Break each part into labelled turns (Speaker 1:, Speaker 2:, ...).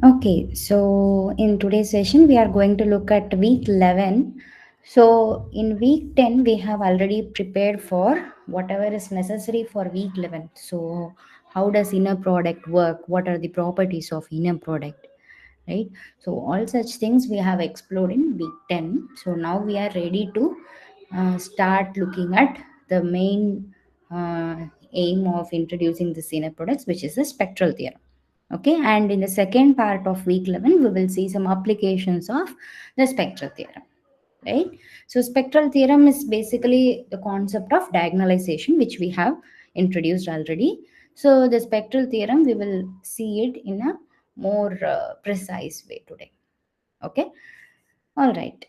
Speaker 1: Okay, so in today's session, we are going to look at week 11. So, in week 10, we have already prepared for whatever is necessary for week 11. So, how does inner product work? What are the properties of inner product? Right? So, all such things we have explored in week 10. So, now we are ready to start looking at the main aim of introducing the inner products, which is the spectral theorem. Okay, and in the second part of week 11 we will see some applications of the spectral theorem, right? So spectral theorem is basically the concept of diagonalization, which we have introduced already. So the spectral theorem, we will see it in a more precise way today. Okay, all right.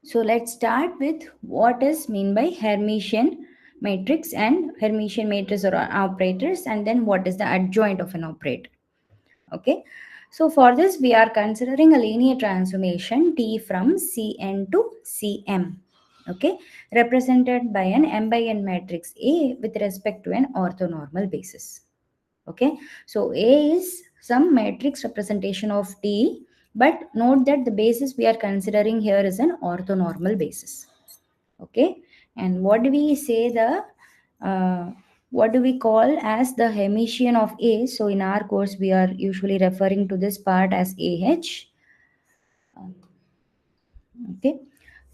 Speaker 1: So let's start with what is mean by Hermitian matrix and Hermitian matrix or operators, and then what is the adjoint of an operator. Okay, so for this we are considering a linear transformation T from Cn to Cm, okay, represented by an m by n matrix A with respect to an orthonormal basis. Okay, so A is some matrix representation of T, but note that the basis we are considering here is an orthonormal basis. Okay, and what do we say the uh, what do we call as the Hermitian of A? So in our course we are usually referring to this part as Ah. Okay,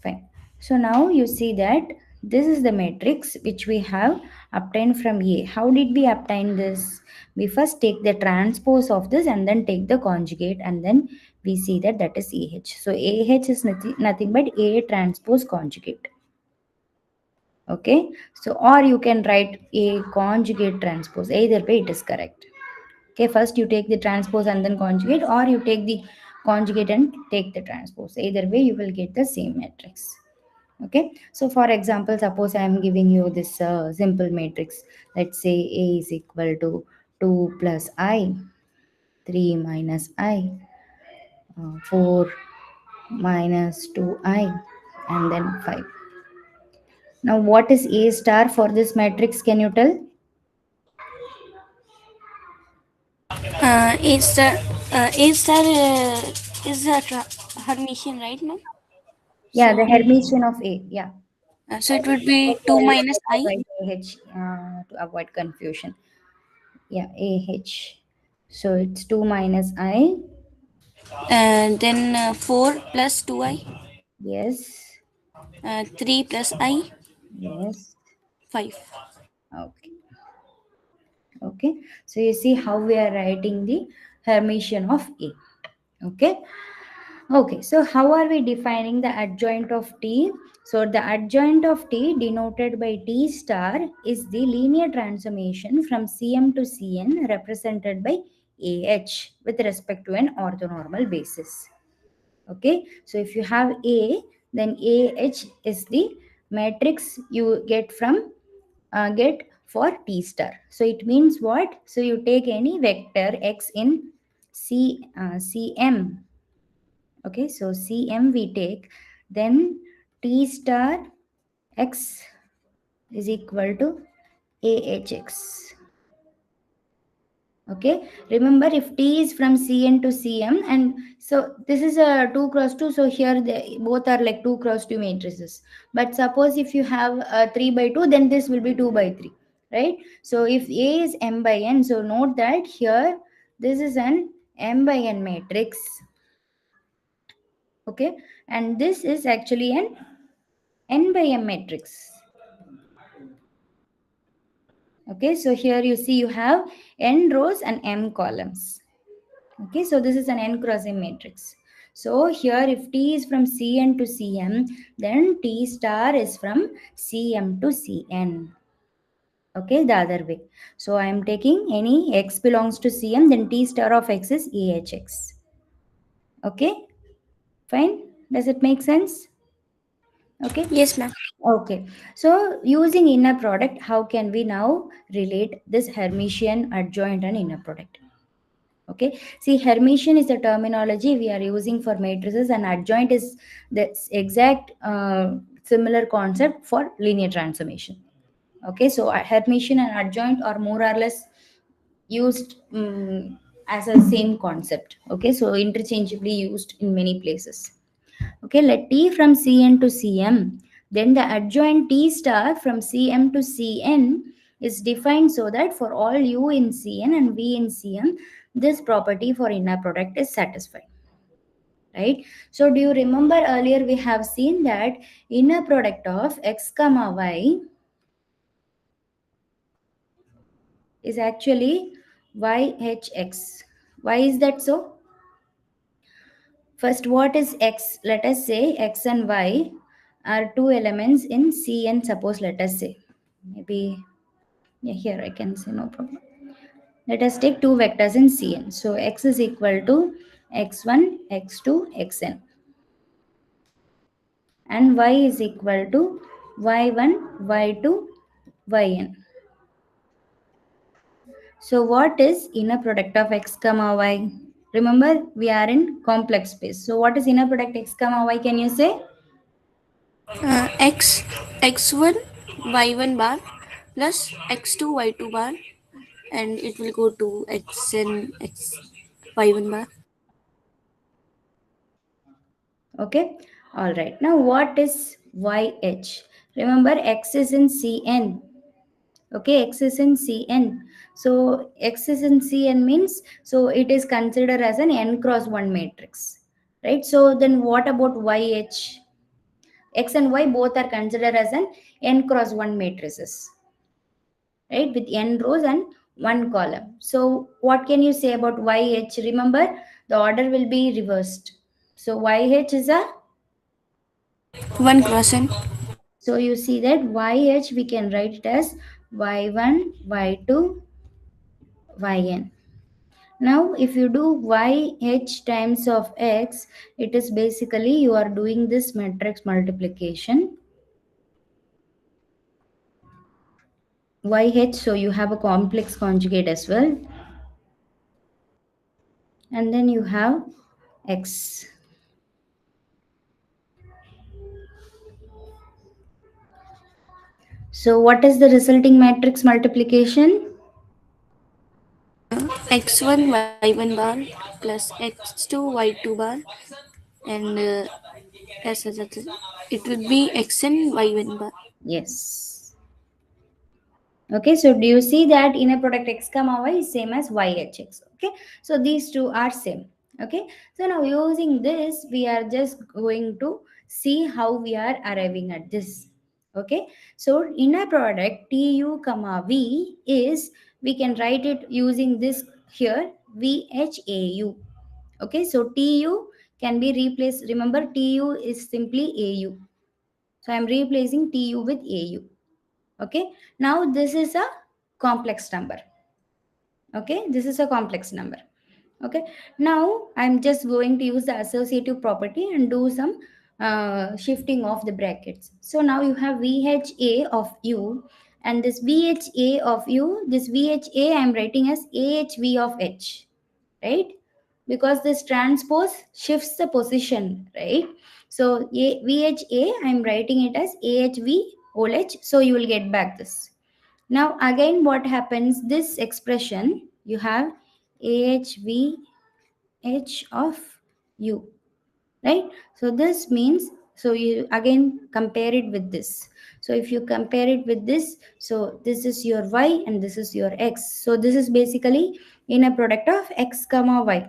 Speaker 1: fine. So now you see that this is the matrix which we have obtained from A. How did we obtain this? We first take the transpose of this and then take the conjugate, and then we see that that is AH. So AH is nothing but A transpose conjugate. Okay, so or you can write A conjugate transpose. Either way it is correct. Okay, first you take the transpose and then conjugate, or you take the conjugate and take the transpose. Either way you will get the same matrix. Okay, so for example, suppose I am giving you this simple matrix. Let's say A is equal to 2 plus I, 3 minus I, 4 minus 2I, and then 5. Now what is A star for this matrix, can you tell?
Speaker 2: Is the Hermitian, right? No.
Speaker 1: Yeah, the
Speaker 2: So,
Speaker 1: Hermitian of A. Yeah.
Speaker 2: so it would be
Speaker 1: Okay,
Speaker 2: 2
Speaker 1: let
Speaker 2: minus
Speaker 1: us
Speaker 2: I,
Speaker 1: write AH to avoid confusion. Yeah, AH. So it's 2 minus I.
Speaker 2: and then 4 plus 2I,
Speaker 1: Yes.
Speaker 2: 3 plus I,
Speaker 1: Yes.
Speaker 2: 5.
Speaker 1: Okay. Okay. So you see how we are writing the Hermitian of A. Okay. Okay. So how are we defining the adjoint of T? So the adjoint of T denoted by T star is the linear transformation from Cm to Cn represented by AH with respect to an orthonormal basis. Okay, so if you have A, then AH is the matrix you get for T star. So it means what? So you take any vector x in Cm. Okay, so Cm we take, then T star x is equal to AHX. Okay, remember if T is from Cn to Cm, and so this is a 2 cross 2, so here they both are like 2 cross 2 matrices. But suppose if you have a 3 by 2, then this will be 2 by 3, right? So if A is m by n, so note that here this is an m by n matrix. Okay, and this is actually an n by m matrix. Okay, so here you see you have n rows and m columns. Okay, so this is an n cross m matrix. So here if T is from Cn to Cm, then T star is from Cm to Cn. Okay, the other way. So I am taking any x belongs to Cm, then T star of x is AHX. Okay, fine. Does it make sense? Okay.
Speaker 2: Yes, ma'am.
Speaker 1: Okay. So using inner product, how can we now relate this Hermitian adjoint and inner product? Okay, see, Hermitian is the terminology we are using for matrices, and adjoint is the exact similar concept for linear transformation. Okay, so Hermitian and adjoint are more or less used as a same concept. Okay, so interchangeably used in many places. Okay, let T from Cn to Cm. Then the adjoint T star from Cm to Cn is defined so that for all U in Cn and V in Cm, this property for inner product is satisfied. Right? So do you remember earlier we have seen that inner product of x comma y is actually yhx. Why is that so? First, what is x? Let us say x and y are two elements in Cn. Suppose let us say, maybe, yeah, here I can say no problem. Let us take two vectors in Cn. So x is equal to x1, x2, xn, and y is equal to y1, y2, yn. So what is inner product of x comma y? Remember, we are in complex space. So what is inner product x comma y? Can you say?
Speaker 2: X x1 y1 bar plus x2 y2 bar, and it will go to x and x y1 bar.
Speaker 1: Okay. All right. Now what is YH? Remember, x is in Cn. Okay, x is in Cn. So x is in Cn means, so it is considered as an n cross 1 matrix. Right. So then what about YH? X and Y both are considered as an n cross 1 matrices. Right, with n rows and one column. So what can you say about YH? Remember, the order will be reversed. So YH is a,
Speaker 2: 1 cross n.
Speaker 1: so you see that YH we can write it as Y1, Y2, Yn. Now if you do YH times of X, it is basically you are doing this matrix multiplication. YH, so you have a complex conjugate as well. And then you have X. So what is the resulting matrix multiplication?
Speaker 2: X1 y1 bar plus x2 y2 bar, and it would be xn y1 bar.
Speaker 1: Yes. Okay, so do you see that inner product x comma y is same as yhx? Okay, so these two are same. Okay, so now using this, we are just going to see how we are arriving at this. Okay, so inner product tu comma v is, we can write it using this here, vhau. Okay, so tu can be replaced. Remember, tu is simply au. So I am replacing tu with au. Okay, now this is a complex number. Okay, this is a complex number. Okay, now I'm just going to use the associative property and do some shifting of the brackets. So now you have VHA of u, and this VHA of u, this VHA I'm writing as AHV of h, right? Because this transpose shifts the position, right? So VHA I'm writing it as AHV whole h, so you will get back this. Now again what happens, this expression you have AHV h of u, right? So this means, so you again compare it with this. So if you compare it with this, so this is your y and this is your x. So this is basically in a product of x comma y,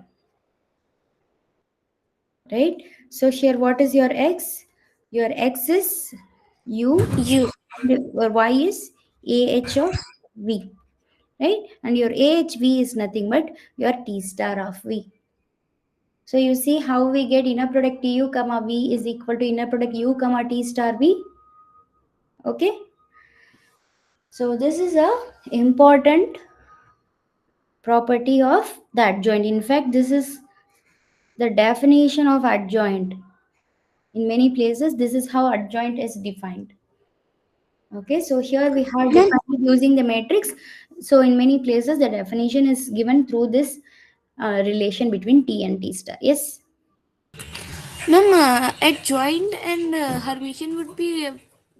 Speaker 1: right? So here what is your x? Your x is u,
Speaker 2: U.
Speaker 1: your y is ah of v, right? And your AHV is nothing but your T star of V. So you see how we get inner product U comma V is equal to inner product U comma T star V. Okay. So this is a important property of the adjoint. In fact, this is the definition of adjoint. In many places, this is how adjoint is defined. Okay, so here we have
Speaker 2: Ma'am,
Speaker 1: defined it using the matrix. So in many places, the definition is given through this relation between T and T star. Yes.
Speaker 2: adjoint and Hermitian would be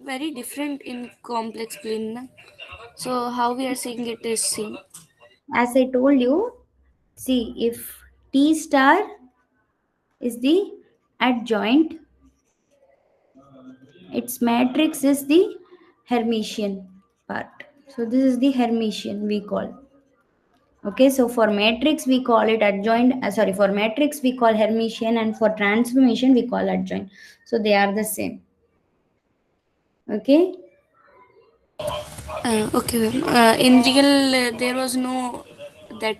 Speaker 2: very different in complex plane. Na? So how we are saying it is same?
Speaker 1: as I told you, see, if T star is the adjoint, its matrix is the Hermitian part. So this is the Hermitian we call. Okay, so for matrix we call it adjoint. Sorry, for matrix we call Hermitian, and for transformation we call adjoint. So they are the same. Okay.
Speaker 2: Okay, ma'am. In real, there was no that.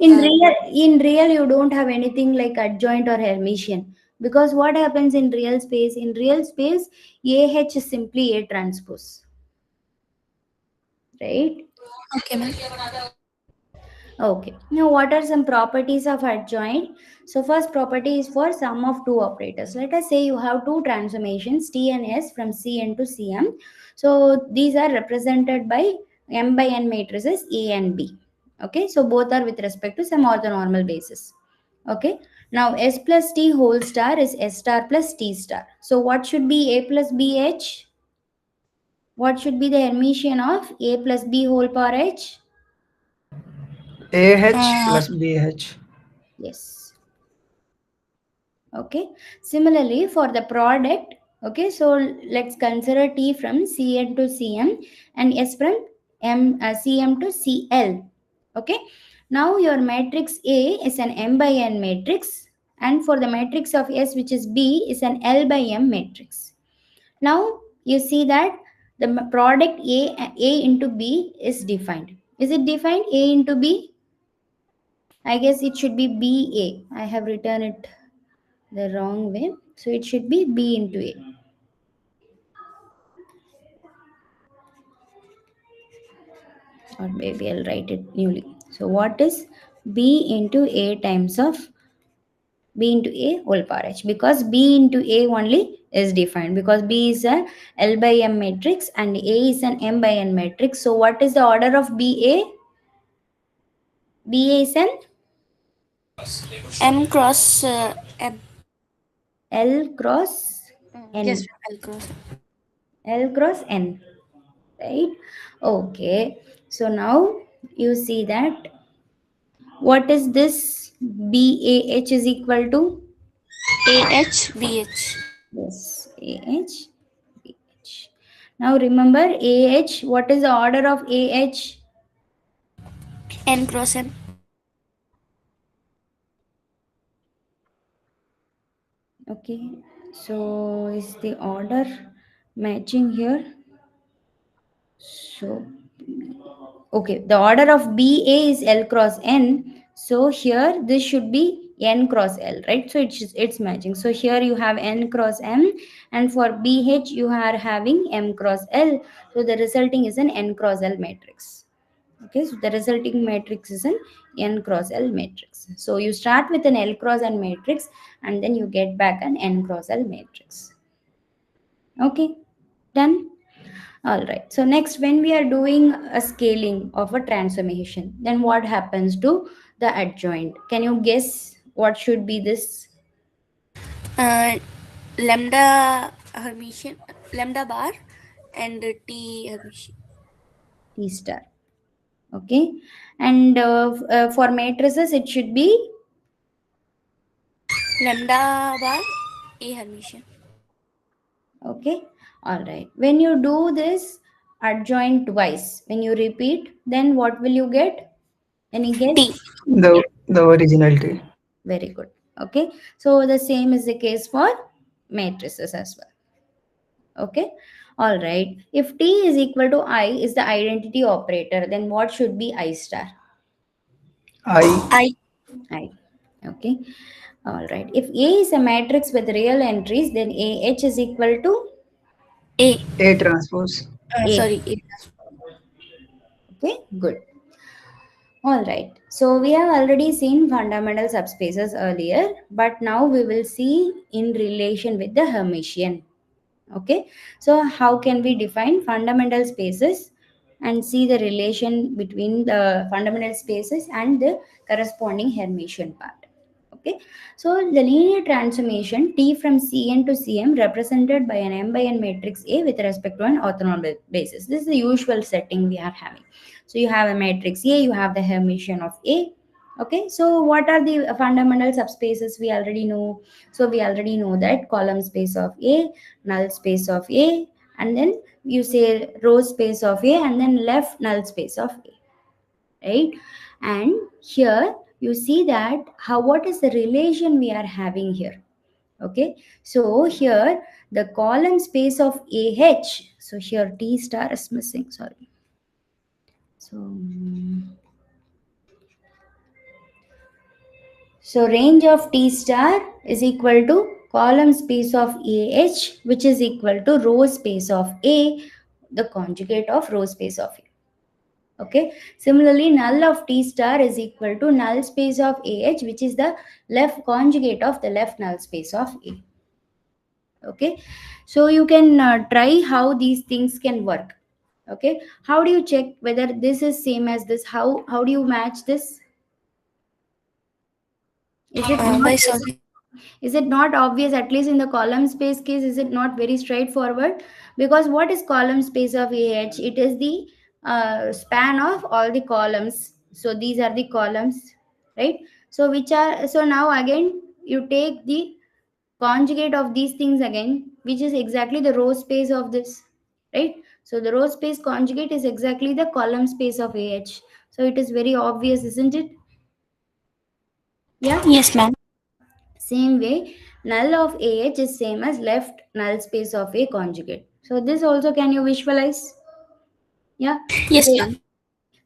Speaker 1: In
Speaker 2: Uh,
Speaker 1: real, in real, you don't have anything like adjoint or Hermitian, because what happens in real space? In real space, AH is simply A transpose, right?
Speaker 2: okay, ma'am.
Speaker 1: Okay. Now, what are some properties of adjoint? So, first property is for sum of two operators. Let us say you have two transformations T and S from Cn to Cm. So, these are represented by m by n matrices A and B. Okay. So, both are with respect to some orthonormal basis. Okay. Now, S plus T whole star is S star plus T star. So, what should be A plus BH? What should be the Hermitian of A plus B whole power H?
Speaker 3: AH
Speaker 2: Uh,
Speaker 3: plus BH.
Speaker 1: Yes. Okay, similarly for the product, okay, so let's consider T from Cn to Cm and S from Cm to Cl. Okay, now your matrix A is an m by n matrix, and for the matrix of S, which is B, is an L by m matrix. Now you see that the product A into B is defined. Is it defined? A into B, I guess it should be BA. I have written it the wrong way. So it should be B into A. Or maybe I'll write it newly. So what is B into A times of B into A whole power H? Because B into A only is defined, because B is a L by M matrix and A is an M by N matrix. So what is the order of BA? BA is an
Speaker 2: M cross M.
Speaker 1: L cross
Speaker 2: Yes,
Speaker 1: N.
Speaker 2: L cross.
Speaker 1: L cross N. Right? Okay. So now you see that what is this BAH is equal to?
Speaker 2: AH BH.
Speaker 1: Yes, AH, BH. Now remember AH, what is the order of AH?
Speaker 2: N cross M.
Speaker 1: Okay, so is the order matching here? So, okay, the order of BA is L cross N. So here this should be N cross L, right? So it's matching. So here you have N cross M, and for BH you are having M cross L. So the resulting is an N cross L matrix. Okay, so the resulting matrix is an N cross L matrix. So you start with an L cross N matrix and then you get back an N cross L matrix. Okay, done. All right. So next, when we are doing a scaling of a transformation, then what happens to the adjoint? Can you guess what should be this
Speaker 2: Uh, Lambda Hermitian, lambda bar, and T Hermitian.
Speaker 1: T star? Okay, and for matrices, it should be
Speaker 2: Lambda bar, A Hermitian.
Speaker 1: okay. All right. When you do this adjoint twice, when you repeat, then what will you get? Any
Speaker 2: T.
Speaker 1: guess?
Speaker 3: The originality.
Speaker 1: Very good. Okay. So the same is the case for matrices as well. Okay. All right. If T is equal to I is the identity operator, then what should be I star?
Speaker 3: I
Speaker 2: I.
Speaker 1: I. Okay. All right. If A is a matrix with real entries, then AH is equal to
Speaker 2: A.
Speaker 3: A transpose.
Speaker 1: A.
Speaker 2: Sorry. A.
Speaker 1: Okay. Good. All right. So we have already seen fundamental subspaces earlier, but now we will see in relation with the Hermitian. Okay, so how can we define fundamental spaces and see the relation between the fundamental spaces and the corresponding Hermitian part? Okay, so the linear transformation T from Cn to Cm represented by an m by n matrix A with respect to an orthonormal basis. This is the usual setting we are having. So you have a matrix A, you have the Hermitian of A. Okay, so what are the fundamental subspaces we already know? So we already know that column space of A, null space of A, and then you say row space of A, and then left null space of A, right? And here you see that how, what is the relation we are having here? Okay, so here the column space of AH, so here T star is missing, sorry. So so range of T star is equal to column space of AH, which is equal to row space of A, the conjugate of row space of A. Okay, similarly null of T star is equal to null space of AH, which is the left conjugate of the left null space of A. Okay, so you can try how these things can work. Okay, how do you check whether this is same as this? How do you match this? Is it not
Speaker 2: By
Speaker 1: very,
Speaker 2: solving.
Speaker 1: is it not obvious? At least in the column space case, is it not very straightforward? Because what is column space of AH? It is the span of all the columns. So these are the columns, right? So which are, so now again you take the conjugate of these things again, which is exactly the row space of this, right? So the row space conjugate is exactly the column space of AH. So it is very obvious, isn't it? Yeah.
Speaker 2: Yes, ma'am.
Speaker 1: Same way, null of AH is same as left null space of A conjugate. So this also can you visualize? Yeah.
Speaker 2: Yes,
Speaker 1: So
Speaker 2: ma'am.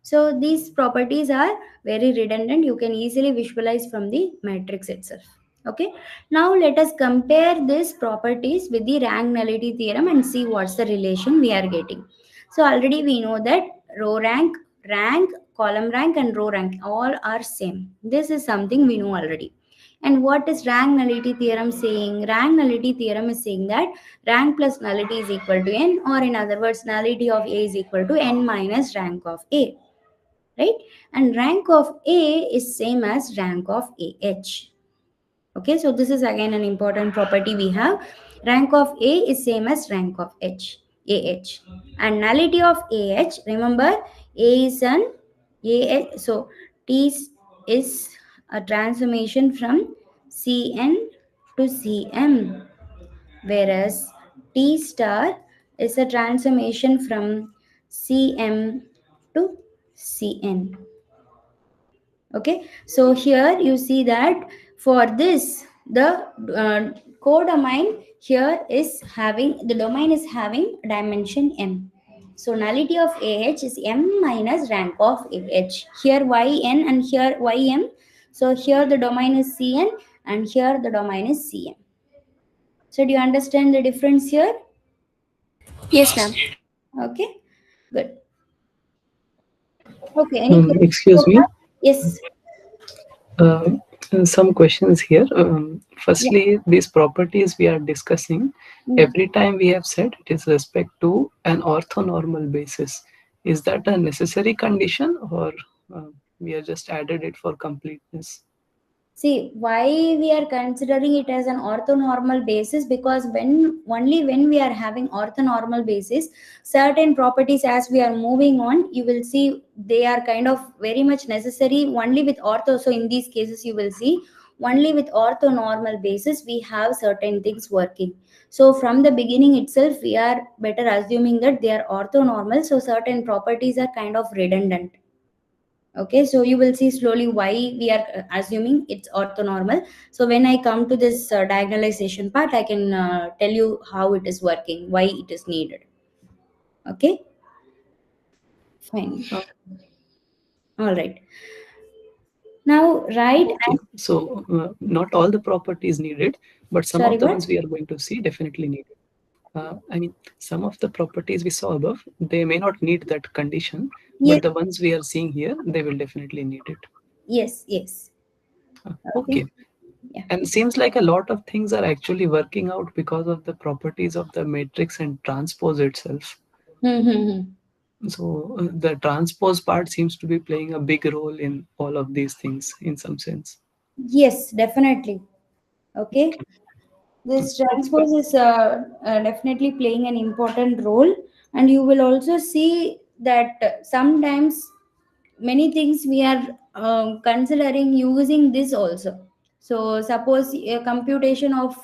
Speaker 1: so these properties are very redundant. You can easily visualize from the matrix itself. Okay. Now let us compare these properties with the rank nullity theorem and see what's the relation we are getting. So already we know that row rank, rank, column rank and row rank all are same. This is something we know already. And what is rank nullity theorem saying? Rank nullity theorem is saying that rank plus nullity is equal to n, or in other words, nullity of A is equal to n minus rank of A, right? And rank of A is same as rank of AH. Okay, so this is again an important property we have. Rank of A is same as rank of AH. And nullity of AH, remember A is an AH, so T is a transformation from Cn to Cm, whereas T star is a transformation from Cm to Cn. Okay, so here you see that for this the codomain here is having, the domain is having dimension m. So nullity of AH is m minus rank of AH. Here yn and here ym. So here the domain is Cn and here the domain is Cm. So do you understand the difference here?
Speaker 2: Yes, ma'am.
Speaker 1: Okay, good. Okay, any questions so
Speaker 3: Excuse
Speaker 1: far?
Speaker 3: me.
Speaker 1: Yes.
Speaker 3: Uh, some questions here.
Speaker 1: Yeah.
Speaker 3: Firstly, these properties we are discussing,
Speaker 1: Mm.
Speaker 3: every time we have said it is respect to an orthonormal basis. Is that a necessary condition, or we are just added it for completeness?
Speaker 1: See, why we are considering it as an orthonormal basis? Because when, only when we are having orthonormal basis, certain properties as we are moving on, you will see they are kind of very much necessary only with ortho. So in these cases, you will see only with orthonormal basis we have certain things working. So from the beginning itself, we are better assuming that they are orthonormal. So certain properties are kind of redundant. Okay, so you will see slowly why we are assuming it's orthonormal. So when I come to this diagonalization part, I can tell you how it is working, why it is needed. Okay, fine. All right, now right.
Speaker 3: Okay, so not all the properties needed, but some
Speaker 1: Sorry,
Speaker 3: of the
Speaker 1: what?
Speaker 3: ones we are going to see definitely needed. I mean, some of the properties we saw above, they may not need that condition,
Speaker 1: Yes,
Speaker 3: but the ones we are seeing here, they will definitely need it.
Speaker 1: yes, yes. Okay,
Speaker 3: Okay.
Speaker 1: yeah.
Speaker 3: And seems like a lot of things are actually working out because of the properties of the matrix and transpose itself.
Speaker 1: Mm-hmm.
Speaker 3: So the transpose part seems to be playing a big role in all of these things in some sense.
Speaker 1: Yes, definitely. Okay, this
Speaker 3: That's fine.
Speaker 1: transpose is definitely playing an important role, and you will also see that sometimes many things we are considering using this also. So suppose a computation of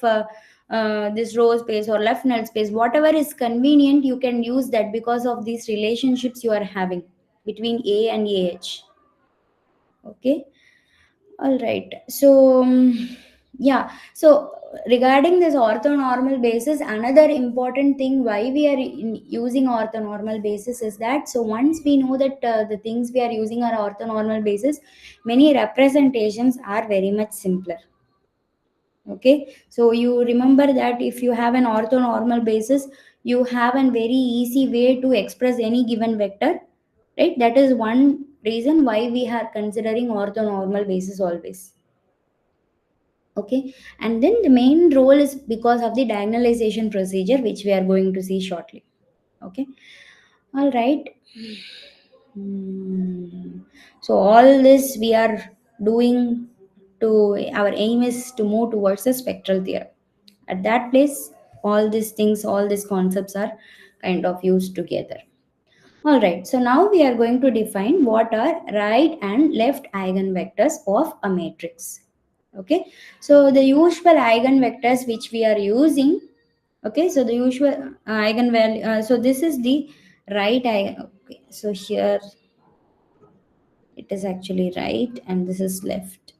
Speaker 1: this row space or left null space, whatever is convenient, you can use that because of these relationships you are having between A and AH. Okay. All right. So, yeah. So, regarding this orthonormal basis, another important thing why we are using orthonormal basis is that, so once we know that the things we are using are orthonormal basis, many representations are very much simpler. Okay. So, you remember that if you have an orthonormal basis, you have a very easy way to express any given vector, right? That is one reason why we are considering orthonormal basis always. Okay, and then the main role is because of the diagonalization procedure, which we are going to see shortly. Okay, all right. Hmm. So all this we are doing to, our aim is to move towards a spectral theorem. At that place, all these things, all these concepts are kind of used together. All right, so now we are going to define what are right and left eigenvectors of a matrix. Okay, so the usual eigenvectors which we are using, okay, so the usual eigenvalue, so this is the right okay, so here it is actually right and this is left.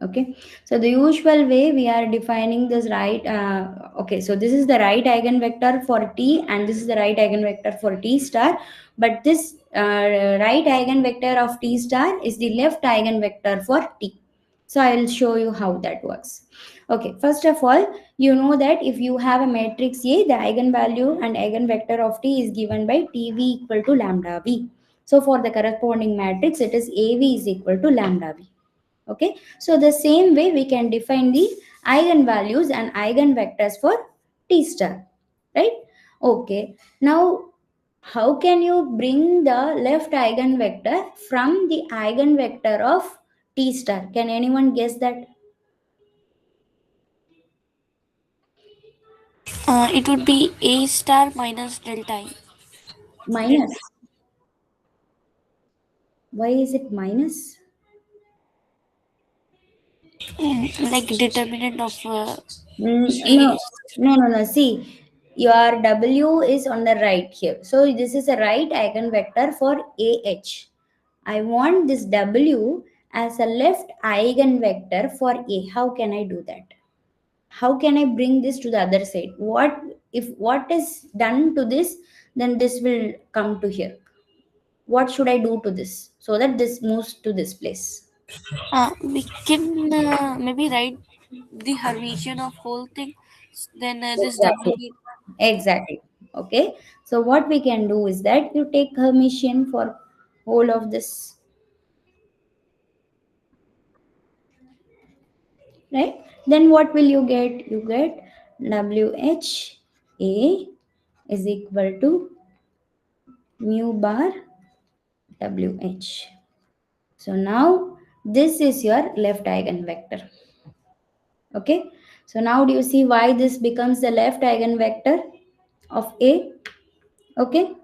Speaker 1: Okay, so the usual way we are defining this right, okay, so this is the right eigenvector for t and this is the right eigenvector for t star, but this right eigenvector of t star is the left eigenvector for t. So I will show you how that works. Okay, first of all, you know that if you have a matrix A, the eigenvalue and eigenvector of t is given by tv equal to lambda v. So for the corresponding matrix, it is av is equal to lambda v. Okay, so the same way we can define the eigenvalues and eigenvectors for t star, right? Okay, now how can you bring the left eigenvector from the eigenvector of t star? Can anyone guess that?
Speaker 2: It would be A star minus delta I. Delta.
Speaker 1: Minus. Why is it minus?
Speaker 2: Like determinant of
Speaker 1: No,
Speaker 2: A.
Speaker 1: no. See, your W is on the right here. So this is a right eigenvector for AH. I want this W as a left eigenvector for A. How can I do that? How can I bring this to the other side? What if what is done to this? Then this will come to here. What should I do to this so that this moves to this place?
Speaker 2: We can maybe write the Hermitian of whole thing. Then this W
Speaker 1: Exactly.
Speaker 2: will.
Speaker 1: Exactly. Okay. So what we can do is that you take Hermitian for whole of this, right? Then what will you get? You get WHA is equal to mu bar WH. So now this is your left eigenvector. Okay. So now do you see why this becomes the left eigenvector of A? Okay.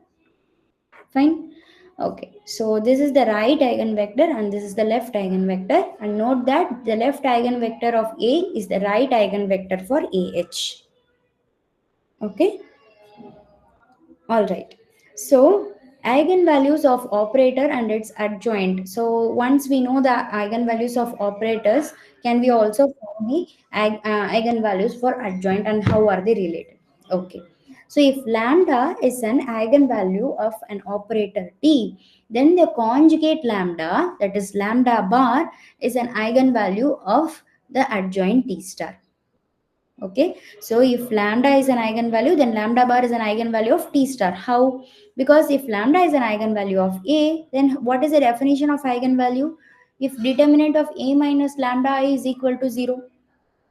Speaker 1: Fine. Okay, so this is the right eigenvector and this is the left eigenvector. And note that the left eigenvector of A is the right eigenvector for AH. Okay, all right. So eigenvalues of operator and its adjoint. So once we know the eigenvalues of operators, can we also find the eigenvalues for adjoint and how are they related? Okay. So if lambda is an eigenvalue of an operator t, then the conjugate lambda, that is lambda bar, is an eigenvalue of the adjoint t star. Okay, so if lambda is an eigenvalue, then lambda bar is an eigenvalue of t star. How? Because if lambda is an eigenvalue of A, then what is the definition of eigenvalue? If determinant of A minus lambda I is equal to 0,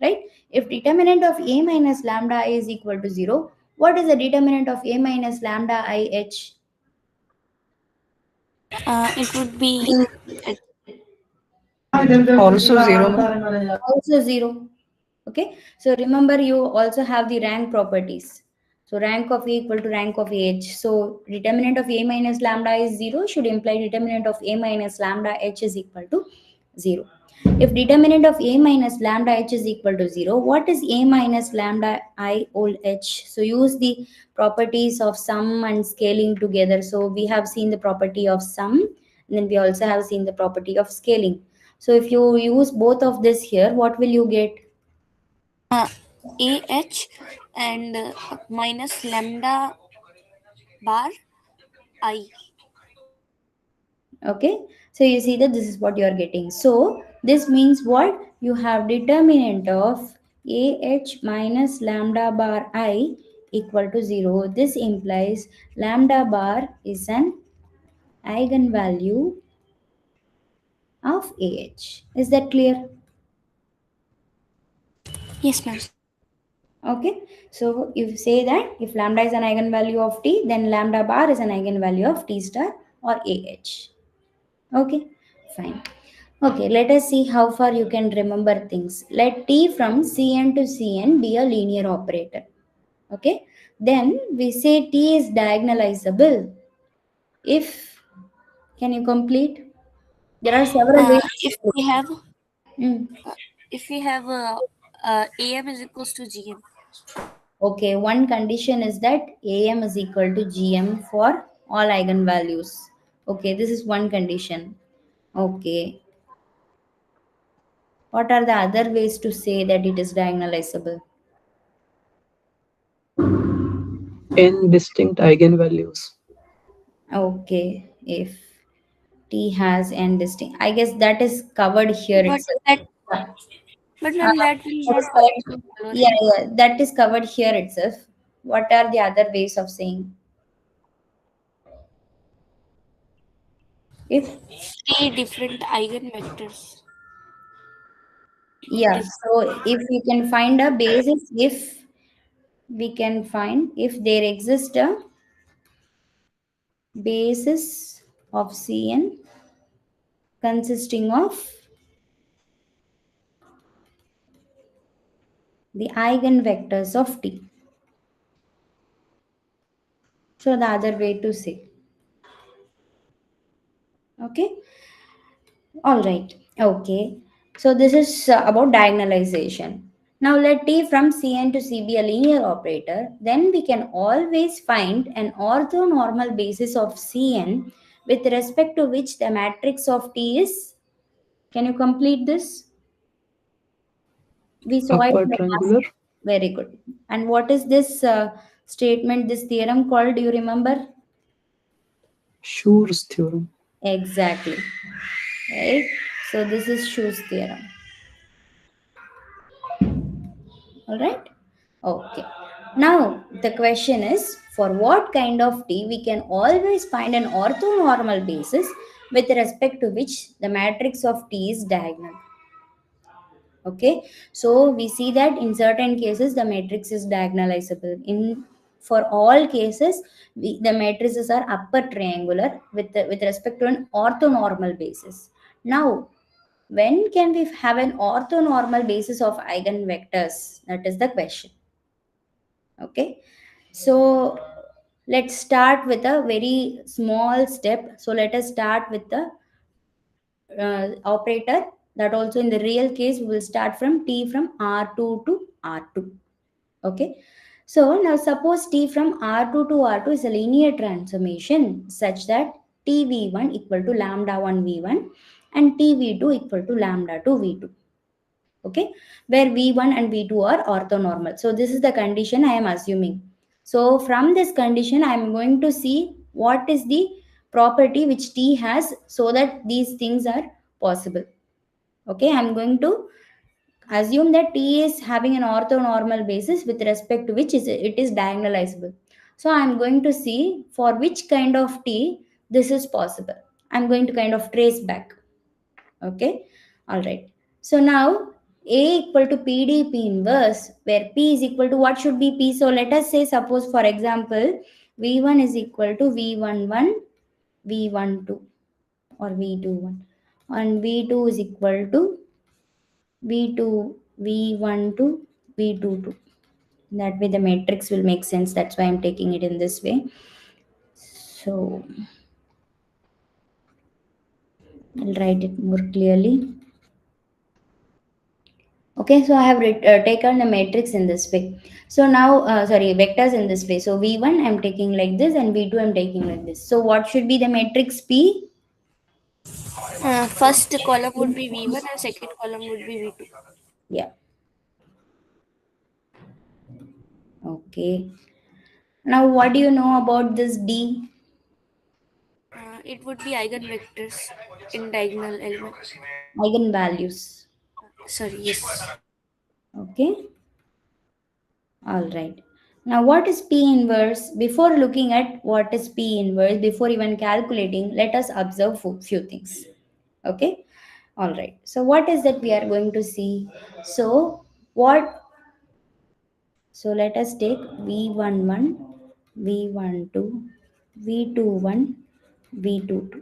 Speaker 1: right? If determinant of A minus lambda I is equal to 0, what is the determinant of A minus lambda I h?
Speaker 2: It would be at
Speaker 3: Also zero, ma'am.
Speaker 1: Also 0. Okay, so remember you also have the rank properties. So rank of A equal to rank of H. So determinant of A minus lambda is 0 should imply determinant of A minus lambda H is equal to 0. If determinant of A minus lambda H is equal to 0, what is A minus lambda I whole H? So use the properties of sum and scaling together. So we have seen the property of sum, and then we also have seen the property of scaling. So if you use both of this here, what will you get?
Speaker 2: AH and minus lambda bar I.
Speaker 1: Okay, so you see that this is what you are getting. So this means what? You have determinant of ah minus lambda bar I equal to 0. This implies lambda bar is an eigenvalue of ah. Is that clear?
Speaker 2: Yes, ma'am.
Speaker 1: Okay, so if you say that if lambda is an eigenvalue of t, then lambda bar is an eigenvalue of t star or ah. Okay, fine. Okay, let us see how far you can remember things. Let t from Cn to Cn be a linear operator. Okay, then we say t is diagonalizable if, can you complete? There are several ways.
Speaker 2: If we have
Speaker 1: Mm.
Speaker 2: AM is equals to GM.
Speaker 1: Okay, one condition is that Am is equal to Gm for all eigenvalues. Okay, this is one condition. Okay, what are the other ways to say that it is diagonalizable?
Speaker 3: n distinct eigenvalues.
Speaker 1: Okay, if T has n distinct. I guess that is covered here
Speaker 2: But
Speaker 1: itself.
Speaker 2: that,
Speaker 1: Yeah.
Speaker 2: but
Speaker 1: Uh,
Speaker 2: ma'am, that will
Speaker 1: that
Speaker 2: not
Speaker 1: is
Speaker 2: work
Speaker 1: covered.
Speaker 2: in follow,
Speaker 1: Yeah,
Speaker 2: right?
Speaker 1: yeah, that is covered here itself. What are the other ways of saying? If,
Speaker 2: Three different eigenvectors.
Speaker 1: yeah,
Speaker 2: This
Speaker 1: so if we can find a basis, if we can find if there exists a basis of Cn consisting of the eigenvectors of T. So the other way to say. Okay. All right. Okay. So this is about diagonalization. Now let T from Cn to C be a linear operator. Then we can always find an orthonormal basis of Cn with respect to which the matrix of T is. Can you complete this? We saw it in
Speaker 3: Upper
Speaker 1: the last.
Speaker 3: triangular.
Speaker 1: Very good. And what is this statement, this theorem called? Do you remember?
Speaker 3: Schur's theorem.
Speaker 1: Exactly. Right. So this is Schu's theorem. All right. Okay. Now the question is, for what kind of t we can always find an orthonormal basis with respect to which the matrix of t is diagonal. Okay. So we see that in certain cases the matrix is diagonalizable. In for all cases, the matrices are upper triangular with respect to an orthonormal basis. Now, when can we have an orthonormal basis of eigenvectors? That is the question. Okay, so let's start with a very small step. So let us start with the operator, that also in the real case we will start from t from r2 to r2. Okay, so now suppose t from r2 to r2 is a linear transformation such that tv1 equal to lambda 1 v1 and tv2 equal to lambda 2 v2. Okay, where v1 and v2 are orthonormal. So this is the condition I am assuming. So from this condition I am going to see what is the property which t has so that these things are possible. Okay, I am going to assume that t is having an orthonormal basis with respect to which it is diagonalizable. So I am going to see for which kind of t this is possible. I am going to kind of trace back. Okay, all right. So now A equal to PDP inverse, where P is equal to what should be P? So let us say, suppose for example, V1 is equal to V11, V12 or V21, and V2 is equal to V2, V12, V22. That way the matrix will make sense. That's why I'm taking it in this way. So I'll write it more clearly. Okay, so I have taken the matrix in this way. So now sorry, vectors in this way. So v1 I'm taking like this, and v2 I'm taking like this. So what should be the matrix p?
Speaker 2: First column would be V1 and second column would be V2.
Speaker 1: Yeah. Okay, now what do you know about this d?
Speaker 2: It would be eigenvectors in diagonal element.
Speaker 1: Eigenvalues.
Speaker 2: Sorry, yes.
Speaker 1: Okay, all right. Now what is p inverse? Before looking at what is p inverse, before even calculating, let us observe few things. Okay, all right. So what is that we are going to see? So what, so let us take v11, v12, v21, v22.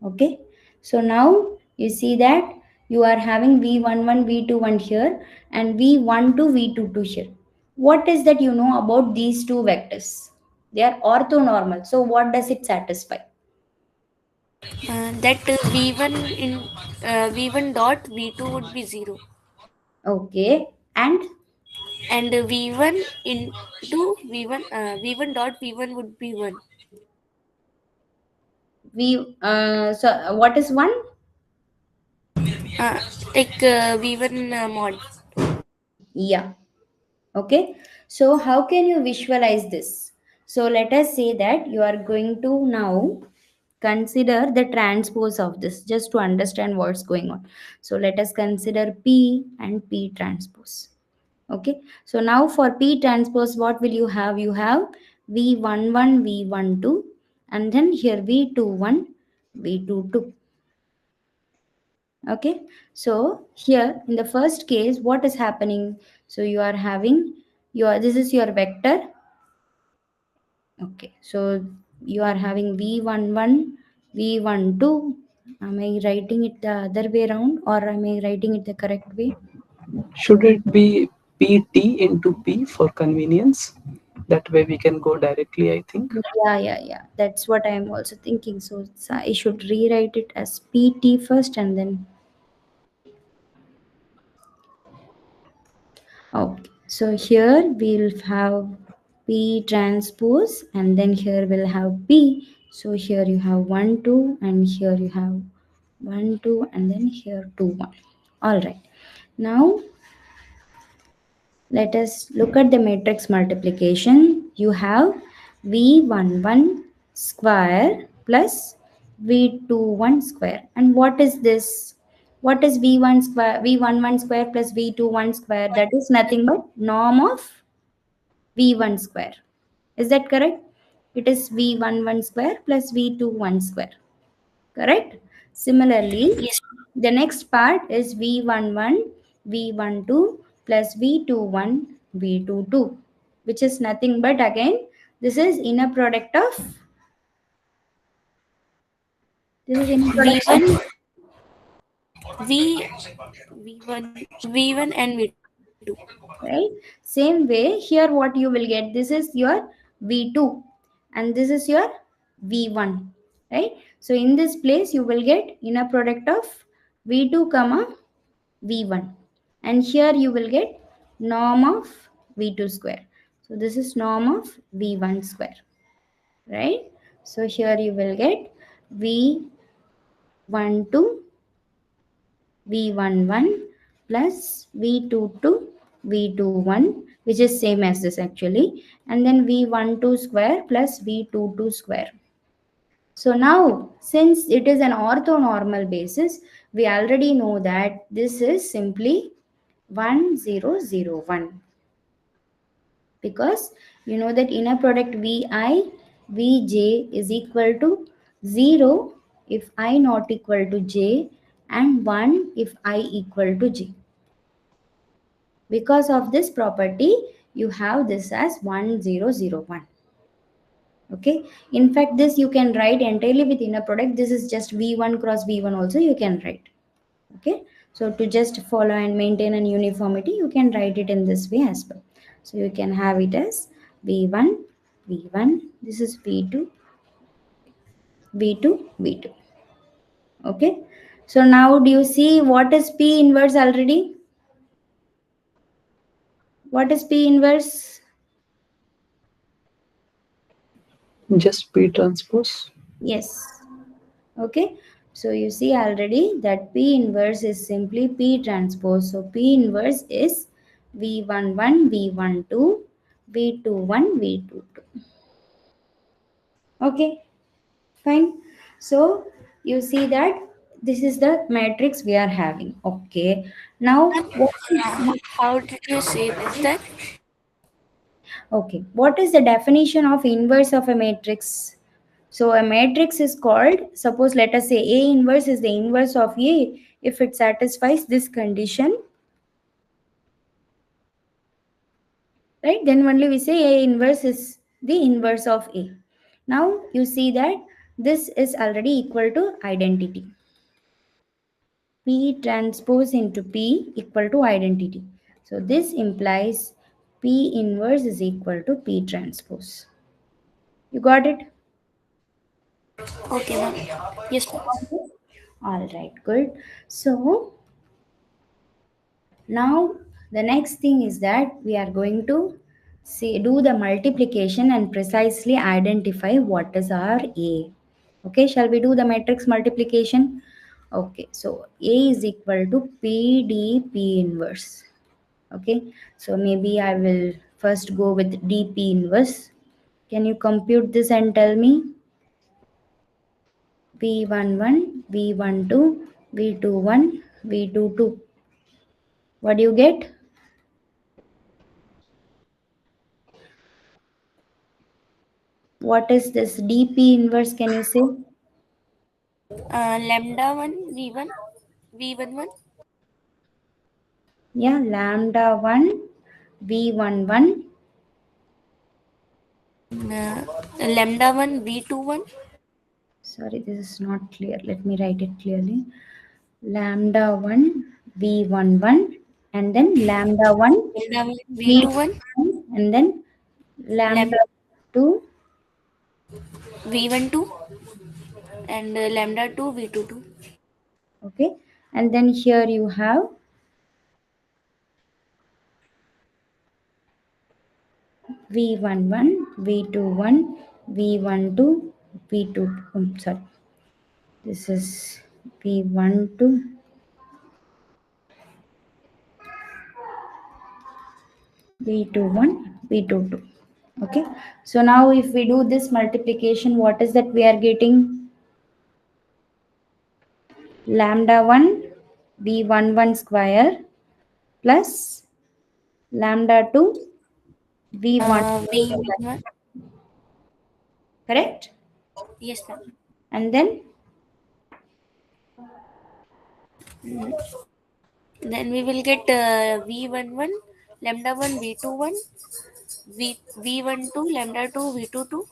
Speaker 1: Okay, so now you see that you are having v11, v21 here, and v12, v22 here. What is that you know about these two vectors? They are orthonormal. So what does it satisfy?
Speaker 2: That V1 in V1 dot V2 would be 0,
Speaker 1: Okay, and
Speaker 2: and V1 into V1 dot V1 would be 1.
Speaker 1: so what is one?
Speaker 2: Uh, like V1 mod.
Speaker 1: Yeah. Okay, so how can you visualize this? So let us say that you are going to now consider the transpose of this, just to understand what's going on. So let us consider p and p transpose. Okay, so now for p transpose, what will you have? You have v11, v12, and then here v21, v22. Okay, so here in the first case, what is happening? So you are having your, this is your vector. Okay, so you are having v11, v12. Am I writing it the other way around, or am I writing it the correct way?
Speaker 3: Should it be pt into p for convenience? That way we can go directly, I think.
Speaker 1: Yeah. That's what I am also thinking. So I should rewrite it as pt first, and then okay. So here we'll have p transpose, and then here we'll have p. So here you have 1 2, and here you have 1 2, and then here 2 1. All right. Now let us look at the matrix multiplication. You have V11 square plus V21 square. And what is this? What is V1 square, V11 square plus V21 square? That is nothing but norm of V1 square. Is that correct? It is V11 square plus V21 square. Correct? Similarly,
Speaker 2: Yes.
Speaker 1: the next part is V11, V12 plus V21, V22, which is nothing but again, this is inner product of, this is inner product of,
Speaker 2: V1 V V1 and V2.
Speaker 1: right? Same way, here what you will get, this is your V2 and this is your V1, right? So in this place, you will get inner product of V2 comma V1, and here you will get norm of V2 square. So this is norm of V1 square, right? So here you will get V12, V11 plus V22, V21, which is same as this actually, and then V12 square plus V22 square. So now, since it is an orthonormal basis, we already know that this is simply 1001, because you know that inner product vi vj is equal to 0 if I not equal to j, and 1 if I equal to j. Because of this property, you have this as 1001. Okay, in fact this you can write entirely with inner product. This is just v1 cross v1 also you can write. Okay, so to just follow and maintain an uniformity, you can write it in this way as well. So you can have it as V1, V1, this is V2, V2, V2. Okay. So now do you see what is P inverse already? What is P inverse?
Speaker 3: Just P transpose.
Speaker 1: Yes. Okay. So you see already that P inverse is simply P transpose. So P inverse is V11, V12, V21, V22. Okay. Fine. So you see that this is the matrix we are having. Okay. Now what is,
Speaker 2: How did you say this? That
Speaker 1: okay, what is the definition of inverse of a matrix? So a matrix is called, suppose let us say A inverse is the inverse of A if it satisfies this condition, right? Then only we say A inverse is the inverse of A. Now you see that this is already equal to identity. P transpose into P equal to identity. So this implies P inverse is equal to P transpose. You got it?
Speaker 2: okay, ma'am. Yes, ma'am.
Speaker 1: Okay. All right, good. So now the next thing is that we are going to see do the multiplication and precisely identify what is our A. Okay, shall we do the matrix multiplication? Okay, so A is equal to PDP inverse. Okay, so maybe I will first go with DP inverse. Can you compute this and tell me? V11, V12, V21, V22. What do you get? What is this DP inverse? Can you say?
Speaker 2: Lambda 1 V1 V11
Speaker 1: Yeah, lambda 1, V11.
Speaker 2: lambda 1 V21
Speaker 1: Sorry, this is not clear. Let me write it clearly. Lambda 1, V11, and then lambda 1,
Speaker 2: lambda 1 V21
Speaker 1: V1, and then lambda
Speaker 2: lam-
Speaker 1: 2.
Speaker 2: V12 and lambda 2 V22.
Speaker 1: Okay, and then here you have V11, V21, V12, V2. Sorry, this is V12, V21, V22. Okay, so now if we do this multiplication, what is that we are getting? Lambda 1 V11 square plus lambda 2 V1
Speaker 2: V11
Speaker 1: correct?
Speaker 2: yes ma'am.
Speaker 1: And then
Speaker 2: Mm, then we will get V11 lambda 1 V21 V12 lambda 2 V22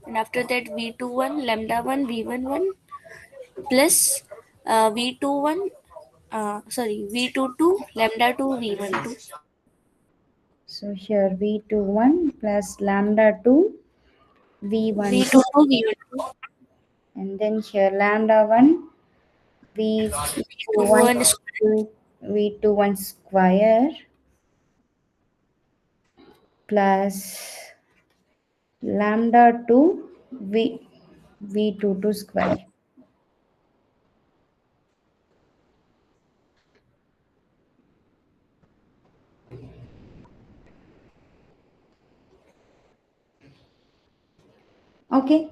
Speaker 2: and after that V21 lambda 1 V11 plus V21 sorry V22 lambda 2 V12
Speaker 1: so here V21 plus lambda 2 V12,
Speaker 2: V22 V12
Speaker 1: and then here lambda 1 V21
Speaker 2: V21
Speaker 1: to V21 square plus lambda 2 V V22 square. Okay,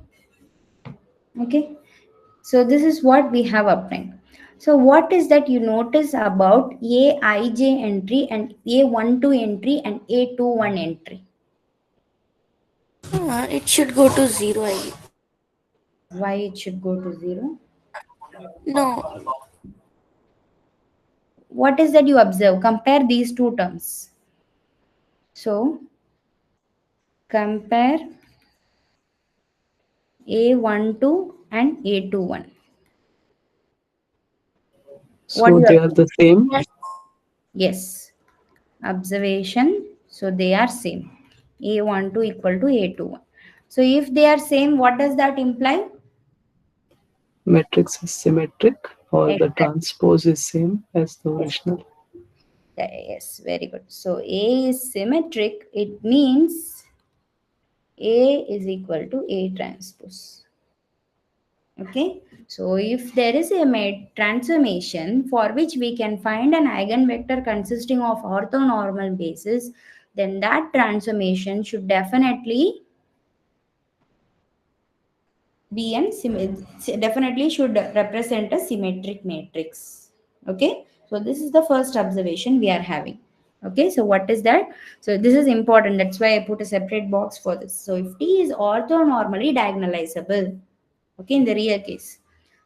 Speaker 1: okay. So this is what we have obtained. So what is that you notice about Aij entry and A12 entry and A21 entry?
Speaker 2: it should go to 0 I guess.
Speaker 1: Why it should go to 0?
Speaker 2: No,
Speaker 1: What is that you observe? Compare these two terms. So compare A12 and A21. What
Speaker 3: So
Speaker 1: do you
Speaker 3: they are
Speaker 1: observe?
Speaker 3: the same.
Speaker 1: Yes. observation. So they are same. A12 equal to A21. So if they are same, what does that imply?
Speaker 3: Matrix is symmetric or the
Speaker 1: Exactly.
Speaker 3: transpose is same as the
Speaker 1: Yes.
Speaker 3: original.
Speaker 1: Yes, very good. So A is symmetric. It means A is equal to A transpose. Okay. So if there is a transformation for which we can find an eigenvector consisting of orthonormal basis, then that transformation should definitely definitely should represent a symmetric matrix. Okay. So this is the first observation we are having. Okay. So what is that? So this is important. That's why I put a separate box for this. So if T is orthonormally diagonalizable, okay, in the real case,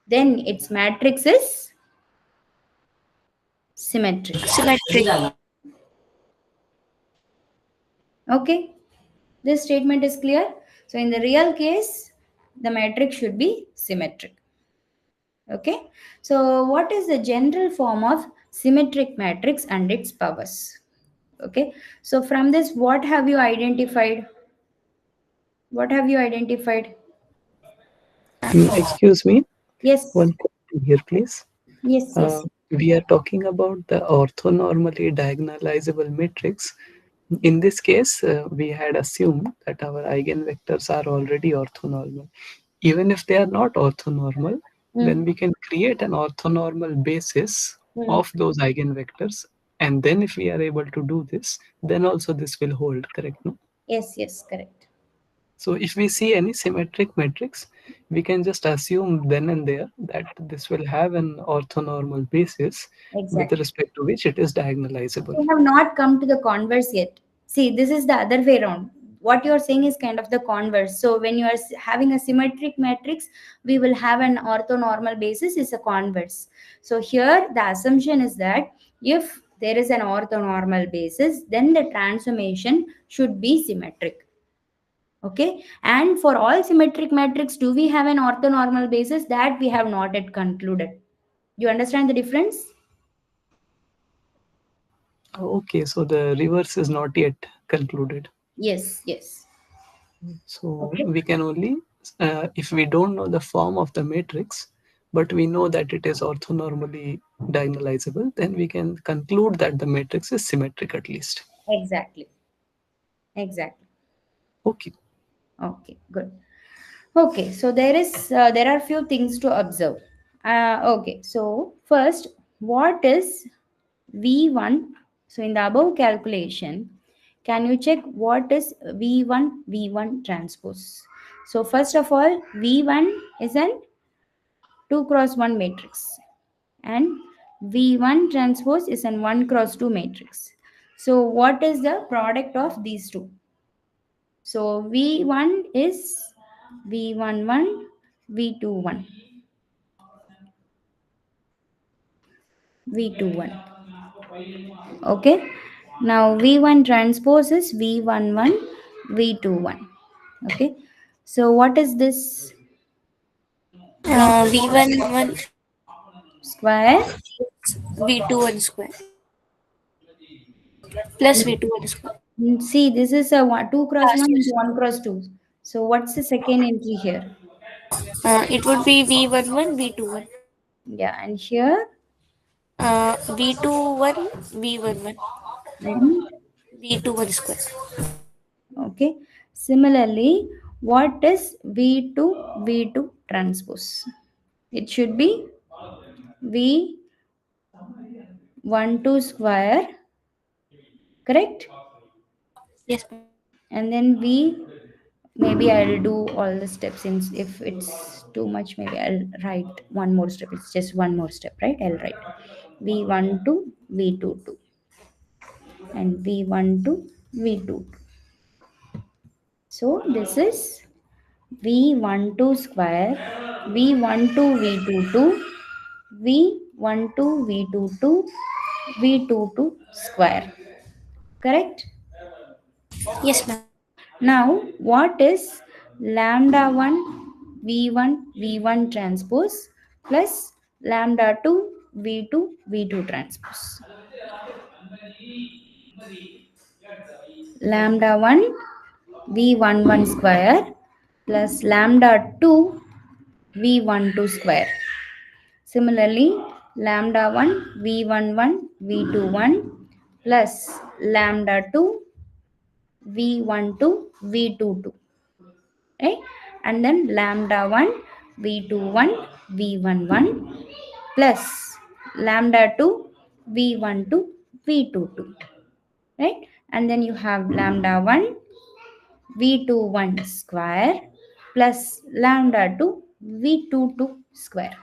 Speaker 1: then its matrix is symmetric.
Speaker 2: Symmetric.
Speaker 1: Okay. This statement is clear. So in the real case, the matrix should be symmetric. Okay. So what is the general form of symmetric matrix and its powers? Okay. So from this, what have you identified? What have you identified?
Speaker 3: Excuse me,
Speaker 1: Yes.
Speaker 3: one question here, please.
Speaker 1: Yes.
Speaker 3: Uh,
Speaker 1: Yes.
Speaker 3: we are talking about the orthonormally diagonalizable matrix. In this case, we had assumed that our eigenvectors are already orthonormal. Even if they are not orthonormal,
Speaker 1: Hmm.
Speaker 3: then we can create an orthonormal basis
Speaker 1: Hmm.
Speaker 3: of those eigenvectors. And then if we are able to do this, then also this will hold, correct? No?
Speaker 1: Yes. Yes. Correct.
Speaker 3: So if we see any symmetric matrix, we can just assume then and there that this will have an orthonormal basis with
Speaker 1: Exactly.
Speaker 3: respect to which it is diagonalizable.
Speaker 1: We have not come to the converse yet. See, this is the other way around. What you're saying is kind of the converse. So when you are having a symmetric matrix, we will have an orthonormal basis is a converse. So here the assumption is that if there is an orthonormal basis, then the transformation should be symmetric. Okay. And for all symmetric matrix, do we have an orthonormal basis? That we have not yet concluded. You understand the difference?
Speaker 3: Okay, so the reverse is not yet concluded.
Speaker 1: Yes. Yes.
Speaker 3: So
Speaker 1: Okay.
Speaker 3: we can only, if we don't know the form of the matrix, but we know that it is orthonormally diagonalizable, then we can conclude that the matrix is symmetric at least.
Speaker 1: Exactly. Exactly.
Speaker 3: Okay.
Speaker 1: Okay, good. Okay, so there are few things to observe. Okay, so first, what is V1? So in the above calculation, can you check what is V1 transpose? So first of all, V1 is an 2 cross 1 matrix and V1 transpose is an 1 cross 2 matrix. So what is the product of these two? So V1 is V11, V21, V21. Okay. Now V1 transpose is V11, V21. Okay. So what is this
Speaker 2: V1
Speaker 1: square?
Speaker 2: V2 1 square plus V2 1 square.
Speaker 1: See, this is a 2 cross 1 into 1 cross 2. So what's the second entry here?
Speaker 2: It would be V11 V21.
Speaker 1: Yeah, and here
Speaker 2: V21 V11
Speaker 1: and
Speaker 2: V21 square.
Speaker 1: okay. Similarly, what is V2 V2 transpose? It should be V12 square, correct?
Speaker 2: Yes, ma'am.
Speaker 1: And then maybe I'll do all the steps in, if it's too much, maybe I'll write one more step. It's just one more step, right? I'll write V12, V22, and V12, V22. So this is V12 square, V12, V22, V12, V22, V22 square. Correct?
Speaker 2: Yes, ma'am.
Speaker 1: Now, what is lambda 1 V1 V1 transpose plus lambda 2 V2 V2 transpose? lambda 1 v11 square plus lambda 2 v12 square. Similarly, lambda 1 v11 v21 plus lambda 2 v12 v22, right? And then lambda 1 v21 v11 plus lambda 2 v12 v22, right? And then you have lambda 1 v21 square plus lambda 2 v22 square.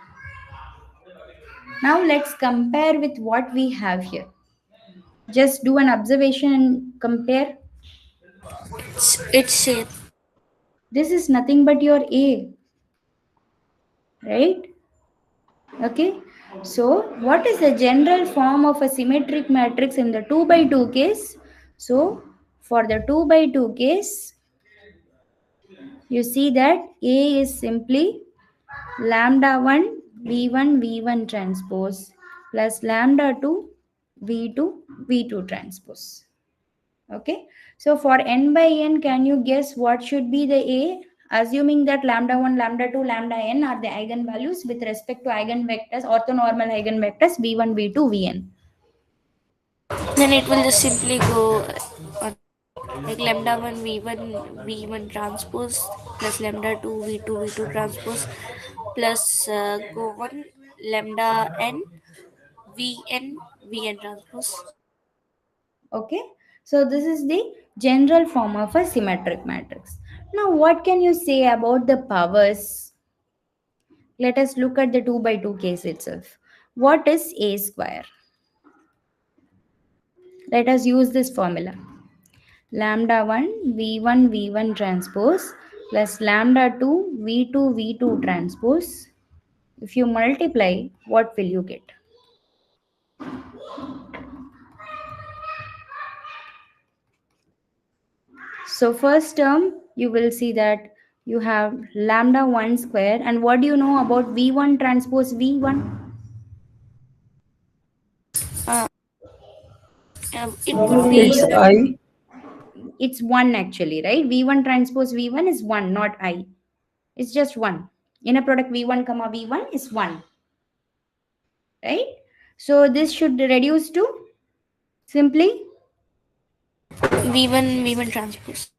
Speaker 1: Now let's compare with what we have here. Just do an observation and compare.
Speaker 2: It's same.
Speaker 1: This is nothing but your A, right? Okay. So what is the general form of a symmetric matrix in the 2 by 2 case? So for the 2 by 2 case, you see that A is simply lambda 1 v1 v1 transpose plus lambda 2 v2 v2 transpose. Okay, so for n by n, can you guess what should be the A? Assuming that lambda 1, lambda 2, lambda n are the eigenvalues with respect to eigenvectors, orthonormal eigenvectors v1, v2, vn.
Speaker 2: Then it will just simply go on like lambda 1 v1 v1 transpose plus lambda 2 v2 v2 transpose plus go on lambda n vn vn transpose.
Speaker 1: Okay, so this is the general form of a symmetric matrix. Now, what can you say about the powers? Let us look at the 2 by 2 case itself. What is A square? Let us use this formula. Lambda 1 v1 v1 transpose plus lambda 2 v2 v2 transpose. If you multiply, what will you get? So first term, you will see that you have lambda 1 square. And what do you know about v1 transpose v1?
Speaker 2: uh, it would be
Speaker 3: It's I.
Speaker 1: It's 1 actually, right? v1 transpose v1 is 1, not I. It's just 1. Inner product v1 comma v1 is 1, right? So this should reduce to simply
Speaker 2: v1 v1 transpose.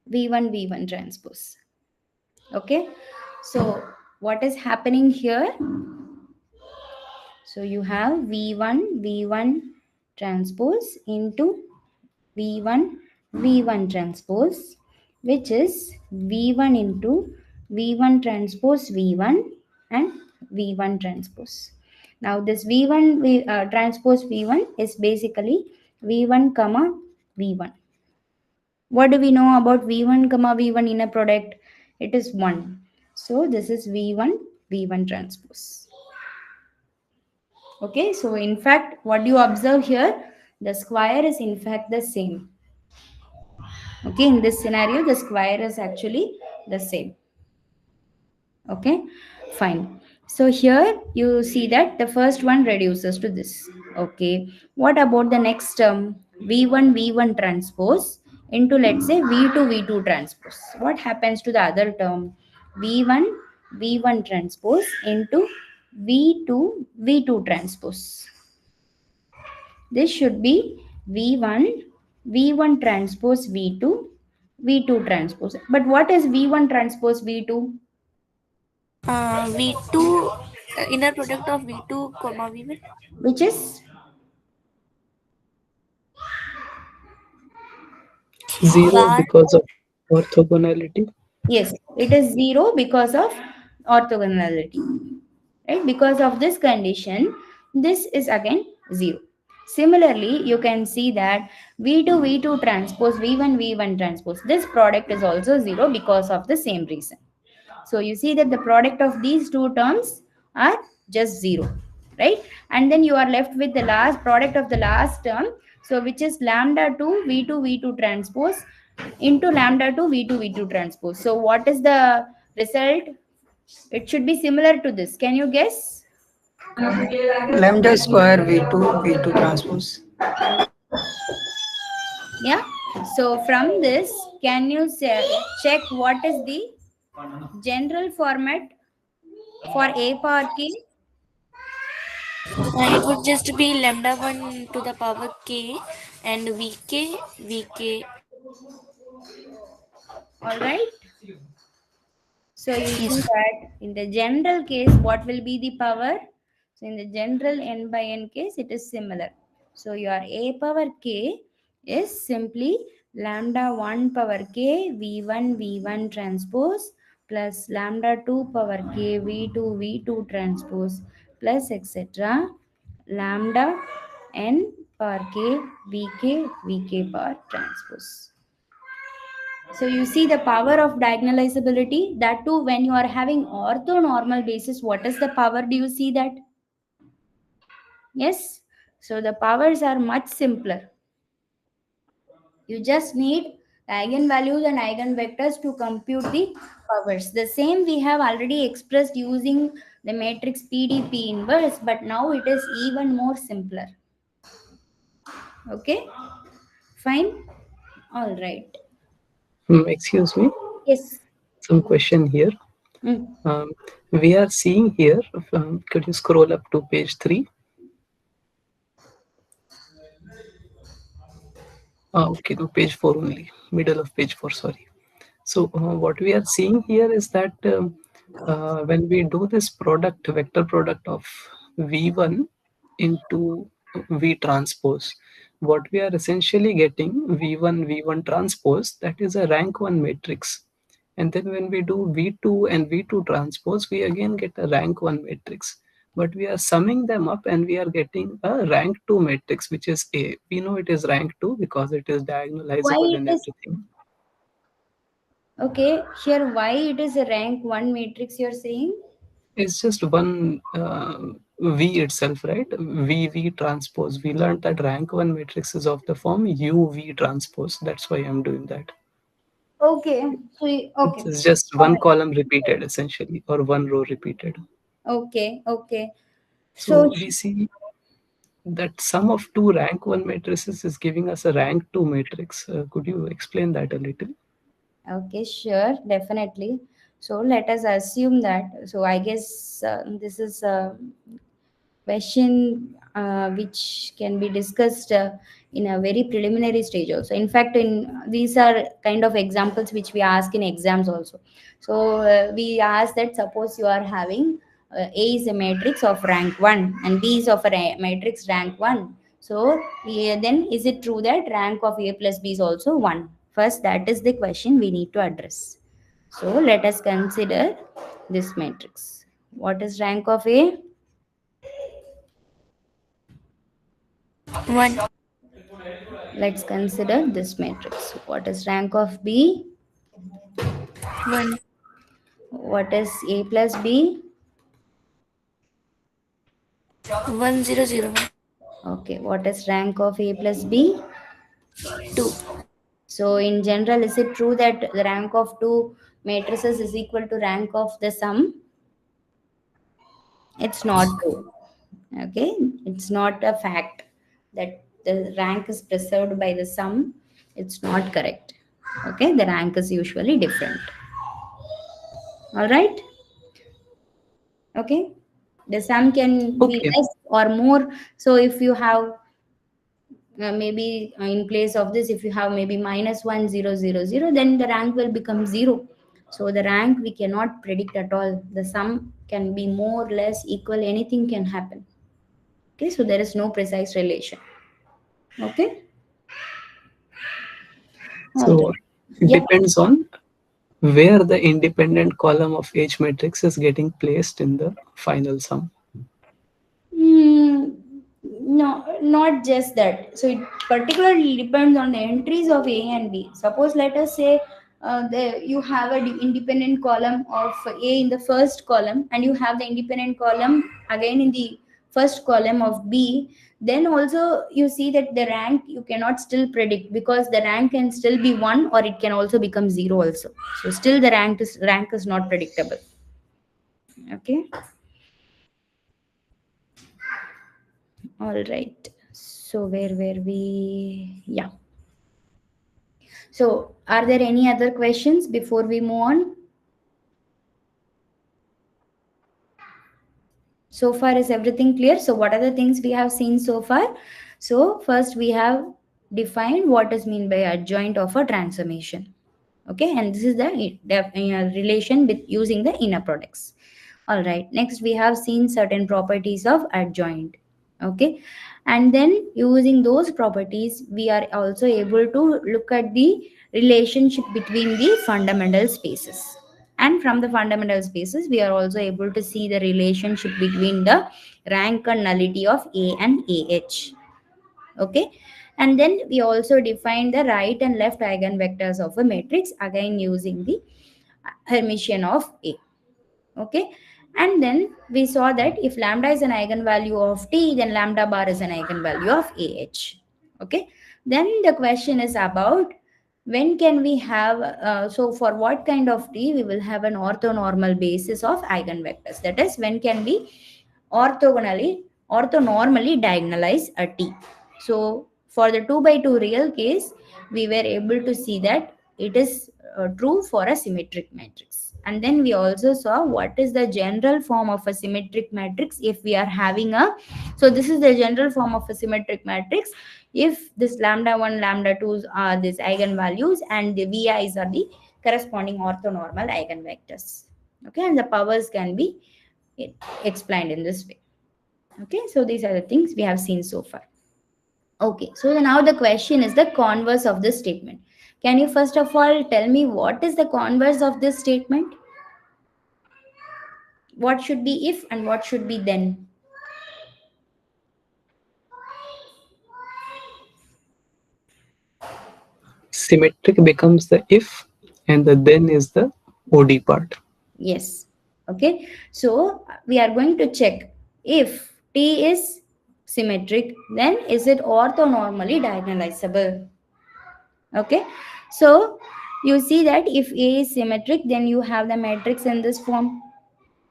Speaker 1: v1 v1 transpose. Okay, so what is happening here? So you have v1 v1 transpose into v1 v1 transpose, which is v1 into v1 transpose v1 and v1 transpose. Now this v1 transpose v1 is basically v1 comma v1. What do we know about v1 comma v1 inner product? It is 1. So this is v1 v1 transpose. Okay, so in fact, what you observe here, the square is in fact the same. Okay, in this scenario, the square is actually the same. Okay, fine. So here you see that the first one reduces to this. Okay, what about the next term? v1 v1 transpose into, let's say, v2 v2 transpose. What happens to the other term? v1 v1 transpose into v2 v2 transpose. This should be v1 v1 transpose v2 v2 transpose. But what is v1 transpose v2?
Speaker 2: v2 inner product of v2 comma v1.
Speaker 1: Which is
Speaker 3: Zero
Speaker 2: Bar.
Speaker 3: because of orthogonality.
Speaker 1: yes, it is 0 because of orthogonality, right? Because of this condition, this is again 0. Similarly, you can see that v2 v2 transpose v1 v1 transpose, this product is also 0 because of the same reason. So you see that the product of these two terms are just 0, right? And then you are left with the last product of the last term, so which is lambda 2 v2 v2 transpose into lambda 2 v2 v2 transpose. So what is the result? It should be similar to this. Can you guess?
Speaker 4: Lambda square v2 v2 transpose.
Speaker 1: Yeah. So from this, can you say, check what is the general format for a power k?
Speaker 2: It would just be lambda 1 to the power k and vk.
Speaker 1: All right. So you see
Speaker 2: Yes.
Speaker 1: that in the general case, what will be the power? So in the general n by n case, it is similar. So your a power k is simply lambda 1 power k v1 v1 transpose plus lambda 2 power k v2 v2 transpose plus etc. lambda n power k vk power transpose. So you see the power of diagonalizability. That too, when you are having orthonormal basis, what is the power? Do you see that? Yes. So the powers are much simpler. You just need the eigenvalues and eigenvectors to compute the powers. The same we have already expressed using the matrix PDP inverse, but now it is even more simpler. Okay, fine. All right.
Speaker 3: Excuse me,
Speaker 1: Yes.
Speaker 3: some question here.
Speaker 1: Mm.
Speaker 3: Um, we are seeing here, could you scroll up to page 3? Okay, no, page 4 only, middle of page 4, sorry. So what we are seeing here is that when we do this product, vector product of V1 into V transpose, what we are essentially getting V1, V1 transpose, that is a rank 1 matrix. And then when we do V2 and V2 transpose, we again get a rank 1 matrix. But we are summing them up and we are getting a rank 2 matrix, which is A. We know it is rank 2 because it is
Speaker 1: Why
Speaker 3: diagonalizable
Speaker 1: it
Speaker 3: and
Speaker 1: is
Speaker 3: everything.
Speaker 1: okay? Here, why it is a rank one matrix? You're saying?
Speaker 3: It's just one V itself, right? V transpose. We learned that rank 1 matrix is of the form UV transpose. That's why I'm doing that.
Speaker 1: Okay. So okay.
Speaker 3: It's just
Speaker 1: All
Speaker 3: one
Speaker 1: right.
Speaker 3: column repeated essentially, or one row repeated.
Speaker 1: Okay. Okay. So
Speaker 3: So we see that sum of two rank 1 matrices is giving us a rank 2 matrix. Could you explain that a little?
Speaker 1: okay, sure, definitely. So let us assume that. So I guess this is question which can be discussed in a very preliminary stage also. In fact, in these are kind of examples which we ask in exams also. So we ask that suppose you are having A is a matrix of rank 1 and B is of a matrix rank 1. So then is it true that rank of A plus B is also 1? First, that is the question we need to address. So let us consider this matrix. What is rank of A?
Speaker 2: 1.
Speaker 1: Let's consider this matrix. What is rank of B?
Speaker 2: 1.
Speaker 1: What is A plus B?
Speaker 2: 1 0 0 1.
Speaker 1: Okay, what is rank of A plus B?
Speaker 2: 2.
Speaker 1: So in general, is it true that the rank of two matrices is equal to rank of the sum? It's not true. Okay, it's not a fact that the rank is preserved by the sum. It's not correct. Okay, the rank is usually different. All right. Okay, the sum can be
Speaker 3: Okay.
Speaker 1: less or more. So if you have maybe in place of this, if you have maybe -1 0 0 0, then the rank will become 0. So the rank we cannot predict at all. The sum can be more, less, equal, anything can happen. Okay, so there is no precise relation. Okay, all
Speaker 3: So
Speaker 1: right.
Speaker 3: it
Speaker 1: Yeah.
Speaker 3: depends on where the independent column of H matrix is getting placed in the final sum.
Speaker 1: Mm, no, not just that. So it particularly depends on the entries of A and B. Suppose let us say you have an independent column of A in the first column, and you have the independent column again in the first column of B. Then also you see that the rank you cannot still predict, because the rank can still be 1 or it can also become 0 also. So still the rank is not predictable. Okay. All right. So where were we? Yeah. So are there any other questions before we move on? So far, is everything clear? So what are the things we have seen so far? So first we have defined what is mean by adjoint of a transformation. Okay, and this is the relation with using the inner products. All right, next we have seen certain properties of adjoint. Okay, and then using those properties we are also able to look at the relationship between the fundamental spaces, and from the fundamental spaces we are also able to see the relationship between the rank and nullity of A and AH. Okay, and then we also define the right and left eigenvectors of a matrix, again using the Hermitian of A. Okay, and then we saw that if lambda is an eigenvalue of T, then lambda bar is an eigenvalue of AH. Okay, then the question is about when can we have so for what kind of T we will have an orthonormal basis of eigenvectors, that is when can we orthogonally orthonormally diagonalize a T. So for the 2 by 2 real case we were able to see that it is true for a symmetric matrix. And then we also saw what is the general form of a symmetric matrix if we are having a, so this is the general form of a symmetric matrix if this lambda 1 lambda 2s are these eigenvalues and the vi's are the corresponding orthonormal eigenvectors. Okay, and the powers can be explained in this way. Okay, so these are the things we have seen so far. Okay, so now the question is the converse of this statement. Can you first of all tell me what is the converse of this statement? What should be if and what should be then?
Speaker 3: Symmetric becomes the if, and the then is the OD part.
Speaker 1: Yes. Okay, so we are going to check if T is symmetric, then is it orthonormally diagonalizable? Okay, so you see that if A is symmetric, then you have the matrix in this form.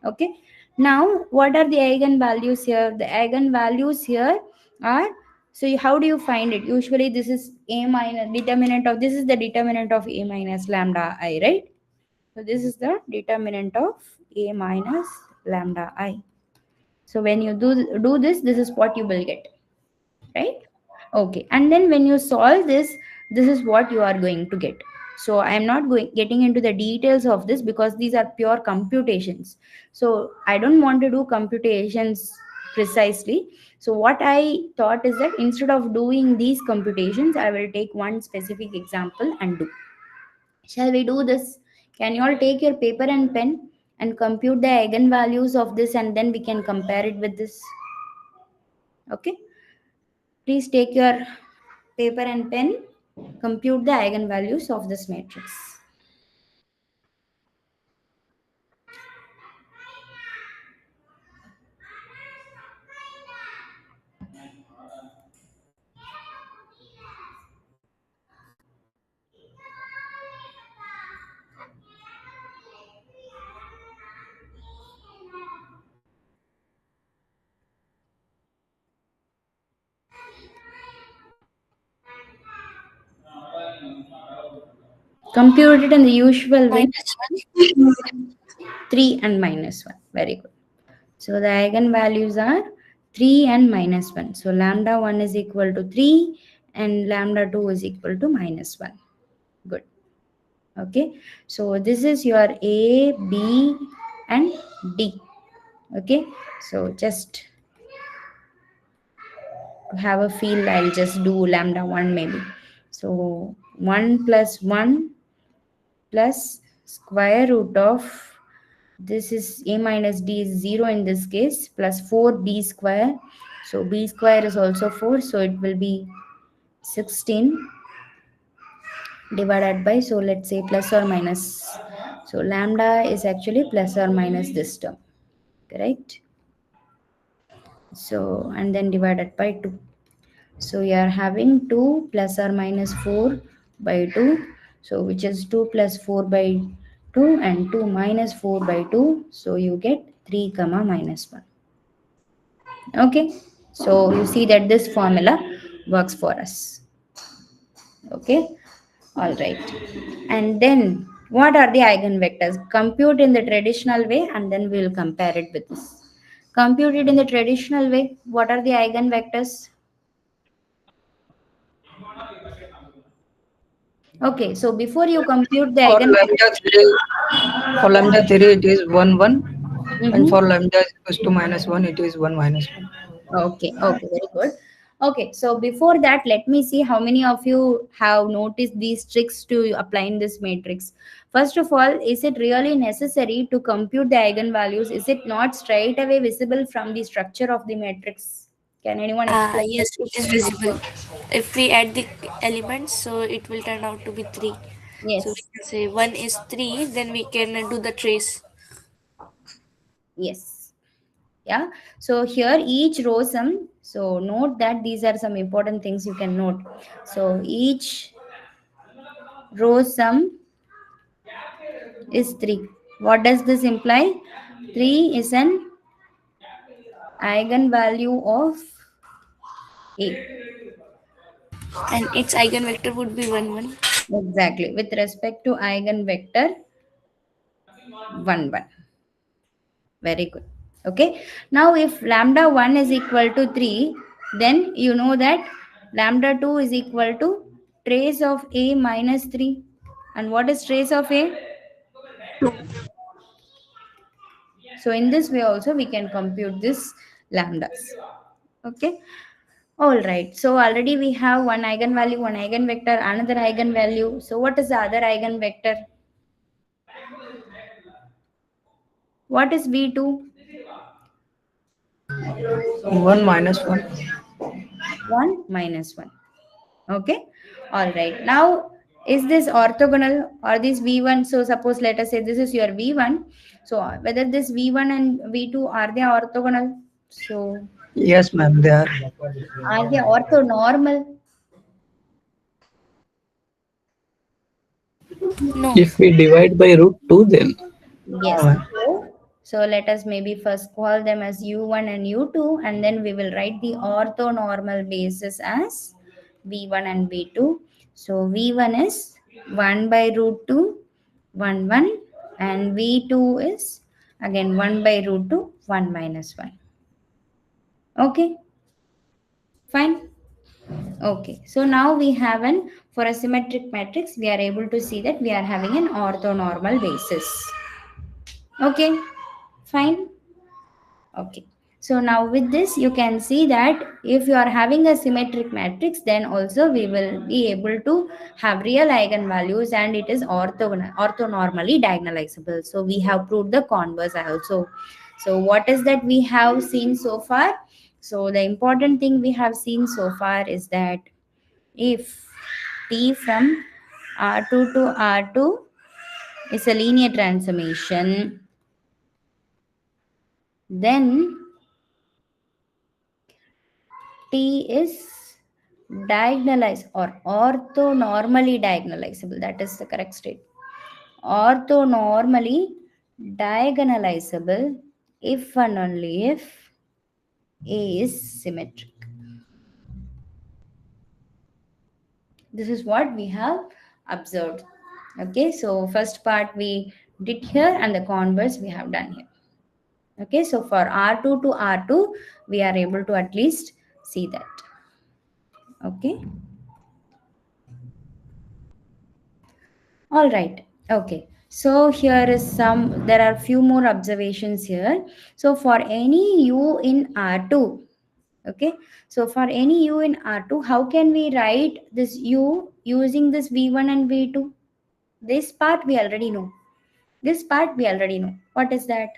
Speaker 1: Okay, now what are the eigenvalues here? The eigenvalues here are, so how do you find it? Usually this is A minus determinant of, this is the determinant of A minus lambda I, right? So this is the determinant of A minus lambda I. So when you do this, this is what you will get, right? Okay, and then when you solve this, this is what you are going to get. So I am not getting into the details of this because these are pure computations, so I don't want to do computations precisely. So what I thought is that instead of doing these computations I will take one specific example and do. Shall we do this? Can you all take your paper and pen and compute the eigenvalues of this, and then we can compare it with this? Okay, please take your paper and pen, compute the eigenvalues of this matrix. Compute it in the usual way,
Speaker 2: Minus 1.
Speaker 1: 3 and minus 1. Very good. So the eigenvalues are 3 and minus 1. So lambda 1 is equal to 3 and lambda 2 is equal to minus 1. Good. Okay. So this is your A, B and D. Okay. So just to have a feel, I'll just do lambda 1 maybe. So 1 plus 1 plus square root of, this is A minus D is 0 in this case, plus 4B square. So B square is also 4, so it will be 16 divided by, so let's say plus or minus. So lambda is actually plus or minus this term, correct? So and then divided by 2. So you are having 2 plus or minus 4 by 2. So which is 2 plus 4 by 2 and 2 minus 4 by 2. So you get 3 comma minus 1. Okay. So you see that this formula works for us. Okay, all right. And then what are the eigenvectors? Compute in the traditional way and then we will compare it with this. Compute it in the traditional way. What are the eigenvectors? Okay, so before you compute the
Speaker 4: For
Speaker 1: eigenvector,
Speaker 4: lambda 3, for lambda 3 it is 1 1, and
Speaker 1: mm-hmm.
Speaker 4: for lambda is equals to minus 1 it is 1 minus 1.
Speaker 1: Okay, okay, very good. Okay, so before that, let me see how many of you have noticed these tricks to applying this matrix. First of all, is it really necessary to compute the eigenvalues? Is it not straight away visible from the structure of the matrix? Can anyone explain
Speaker 2: Yes,
Speaker 1: this?
Speaker 2: it is visible. If we add the elements, so it will turn out to be 3. So we
Speaker 1: Yes,
Speaker 2: can say 1 is 3, then we can do the trace.
Speaker 1: yes. Yeah. So here each row sum. So note that these are some important things you can note. So each row sum is 3. What does this imply? 3 is an eigenvalue of A.
Speaker 2: And its eigenvector would be 1 1.
Speaker 1: Exactly. With respect to eigenvector 1 1. Very good. Okay. Now if lambda 1 is equal to 3, then you know that lambda 2 is equal to trace of A minus 3. And what is trace of A? So in this way also we can compute this lambdas. Okay. All right. So already we have one eigenvalue, one eigenvector, another eigenvalue. So what is the other eigenvector? What is V2?
Speaker 4: 1 minus 1.
Speaker 1: 1 minus 1. Okay. All right. Now, is this orthogonal or this V1? So suppose let us say this is your V1. So whether this V1 and V2 are they orthogonal? So
Speaker 4: Yes, ma'am, they are.
Speaker 1: are they orthonormal?
Speaker 2: No.
Speaker 3: If we divide by root 2, then
Speaker 1: Yes.
Speaker 3: uh,
Speaker 1: So let us maybe first call them as U1 and U2 and then we will write the orthonormal basis as V1 and V2. So V1 is 1 by root 2, 1, 1 and V2 is again 1 by root 2, 1 minus 1. Okay, fine. Okay, so now we have an, for a symmetric matrix, we are able to see that we are having an orthonormal basis. Okay, fine. Okay. So now with this, you can see that if you are having a symmetric matrix, then also we will be able to have real eigenvalues and it is orthonormally diagonalizable. So we have proved the converse also. So what is that we have seen so far? So the important thing we have seen so far is that if T from R2 to R2 is a linear transformation, then T is diagonalized or orthonormally diagonalizable. That is the correct state. Orthonormally diagonalizable if and only if A is symmetric. This is what we have observed. Okay, so first part we did here and the converse we have done here. Okay, so for R2 to R2, we are able to at least see that. Okay. All right. Okay. So here is some, there are few more observations here. So for any u in R2, okay. So for any u in R2, how can we write this u using this V1 and V2? This part we already know. This part we already know. What is that?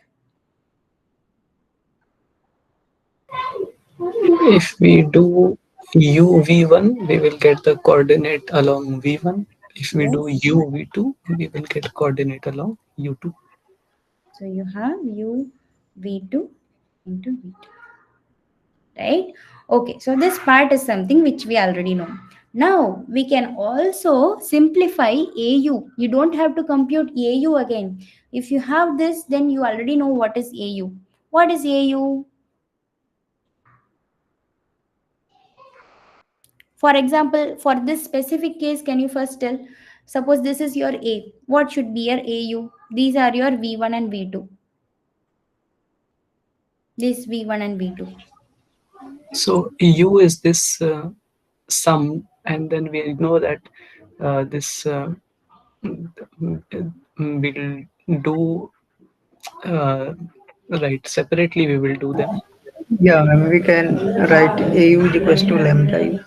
Speaker 3: if we do uv1, we will get the coordinate along v1. If we do
Speaker 1: Yes.
Speaker 3: uv2, we will get coordinate along u2.
Speaker 1: So you have u V2 into V2. Right? Okay, so this part is something which we already know. Now we can also simplify AU. You don't have to compute AU again. If you have this, then you already know what is AU. What is AU? For example, for this specific case, can you first tell? Suppose this is your A. What should be your AU? These are your V1 and V2. This V1 and V2.
Speaker 3: So U is this sum, and then we know that this will do uh, right separately. We will do them.
Speaker 4: Yeah, ma'am, we can write AU is equals to lambda U.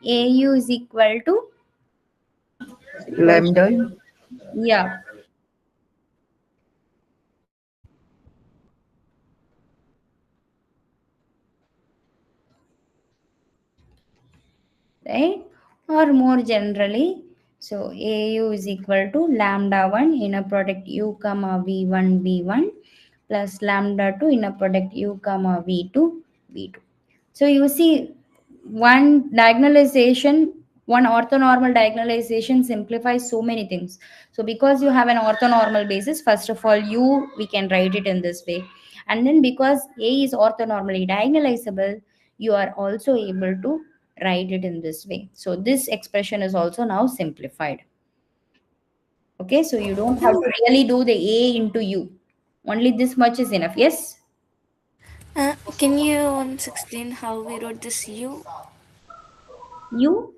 Speaker 1: AU is equal to,
Speaker 4: Lambda U.
Speaker 1: yeah, right? Or more generally, so AU is equal to lambda 1 inner product U comma V1 V1 plus lambda 2 inner product U comma V2 V2. So you see, one diagonalization, one orthonormal diagonalization simplifies so many things. So because you have an orthonormal basis, first of all, U we can write it in this way, and then because A is orthonormally diagonalizable, you are also able to write it in this way. So this expression is also now simplified. Okay, so you don't have to really do the A into U. Only this much is enough. Yes,
Speaker 2: Can you once explain how we wrote this U?
Speaker 1: U.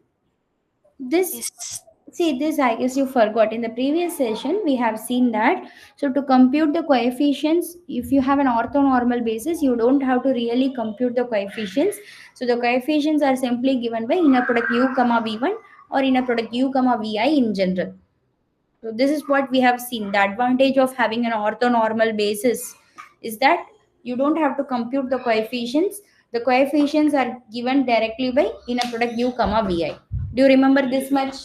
Speaker 1: This,
Speaker 2: Yes.
Speaker 1: see, this I guess you forgot. In the previous session, we have seen that. So to compute the coefficients, if you have an orthonormal basis, you don't have to really compute the coefficients. So the coefficients are simply given by inner product U comma V1 or inner product U comma Vi in general. So this is what we have seen. The advantage of having an orthonormal basis is that you don't have to compute the coefficients. The coefficients are given directly by inner product U comma Vi. Do you remember this much?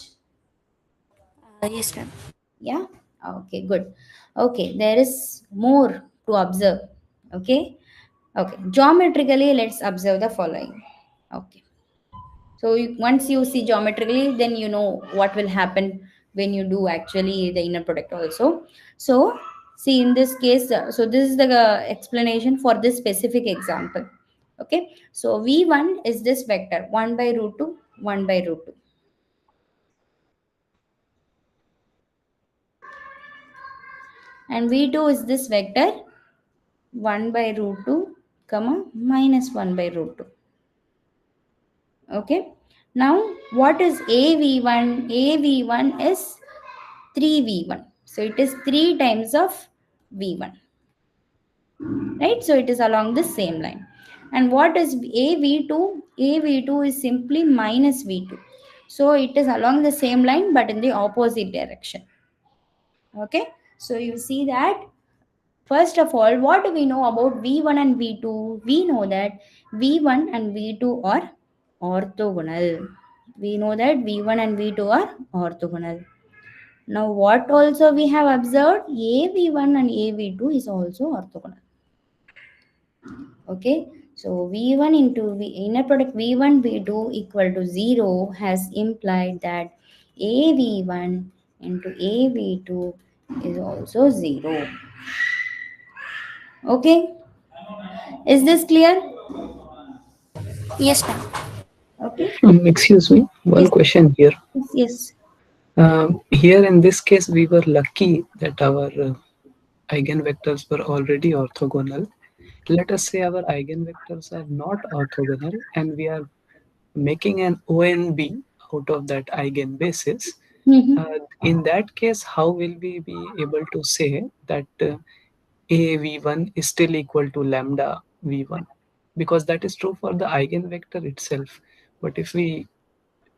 Speaker 2: Yes, ma'am.
Speaker 1: Yeah. Okay, good. Okay, there is more to observe. Okay. Okay. Geometrically, let's observe the following. Okay. So once you see geometrically, then you know what will happen when you do actually the inner product also. So see in this case, so this is the explanation for this specific example. Okay. So V1 is this vector 1 by root 2, 1 by root 2. And V2 is this vector 1 by root 2, comma minus 1 by root 2. Okay. Now what is AV1? AV1 is 3V1. So it is 3 times of V1. Right? So it is along the same line. And what is AV2? AV2 is simply minus V2. So it is along the same line but in the opposite direction. Okay. So you see that, first of all, what do we know about V1 and V2? We know that V1 and V2 are orthogonal. We know that V1 and V2 are orthogonal. Now, what also we have observed, AV1 and AV2 is also orthogonal. Okay, so V1 into inner product V1 V2 equal to 0 has implied that AV1 into AV2 is also 0. Okay, is this clear?
Speaker 2: Yes, ma'am.
Speaker 1: Okay,
Speaker 3: Excuse me, one
Speaker 1: yes,
Speaker 3: question here.
Speaker 1: yes, yes.
Speaker 3: Here in this case, we were lucky that our eigenvectors were already orthogonal. Let us say our eigenvectors are not orthogonal and we are making an ONB out of that eigenbasis.
Speaker 1: Mhm.
Speaker 3: In that case, how will we be able to say that a v1 is still equal to lambda v1? Because that is true for the eigenvector itself. But if we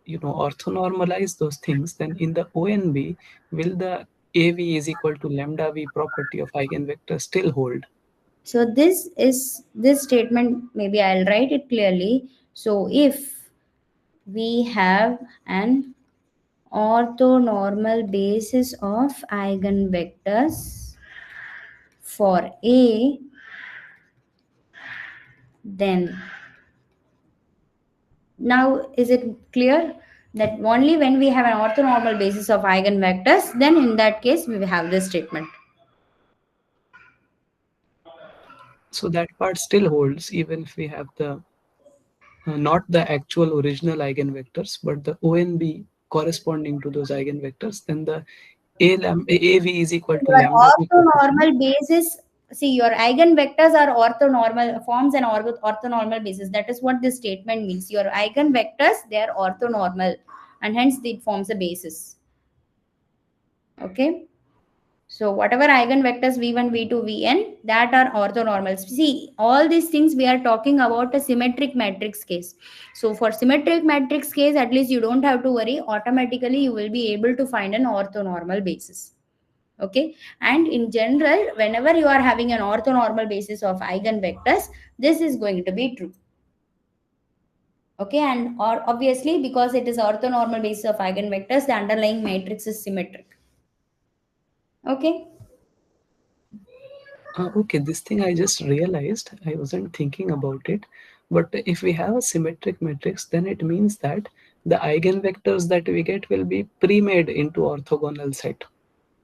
Speaker 3: orthonormalize those things, then in the ONB, will the AV is equal to lambda v property of eigenvector still hold?
Speaker 1: So this statement, maybe I'll write it clearly. So if we have an orthonormal basis of eigenvectors for A, then now is it clear that only when we have an orthonormal basis of eigenvectors, then in that case we will have this statement.
Speaker 3: So that part still holds even if we have the not the actual original eigenvectors, but the ONB corresponding to those eigenvectors, then the AV is equal to
Speaker 1: Your
Speaker 3: lambda v coefficient.
Speaker 1: orthonormal basis, see, your eigenvectors are orthonormal forms and orthonormal basis. That is what this statement means. Your eigenvectors, they are orthonormal, and hence it forms a basis. Okay. So whatever eigenvectors v1, v2, vn, that are orthonormals. See, all these things we are talking about a symmetric matrix case. So for symmetric matrix case, at least you don't have to worry. Automatically, you will be able to find an orthonormal basis. Okay. And in general, whenever you are having an orthonormal basis of eigenvectors, this is going to be true. Okay. And or obviously, because it is orthonormal basis of eigenvectors, the underlying matrix is symmetric. Okay.
Speaker 3: Okay, this thing I just realized, I wasn't thinking about it. But if we have a symmetric matrix, then it means that the eigenvectors that we get will be pre-made into orthogonal set.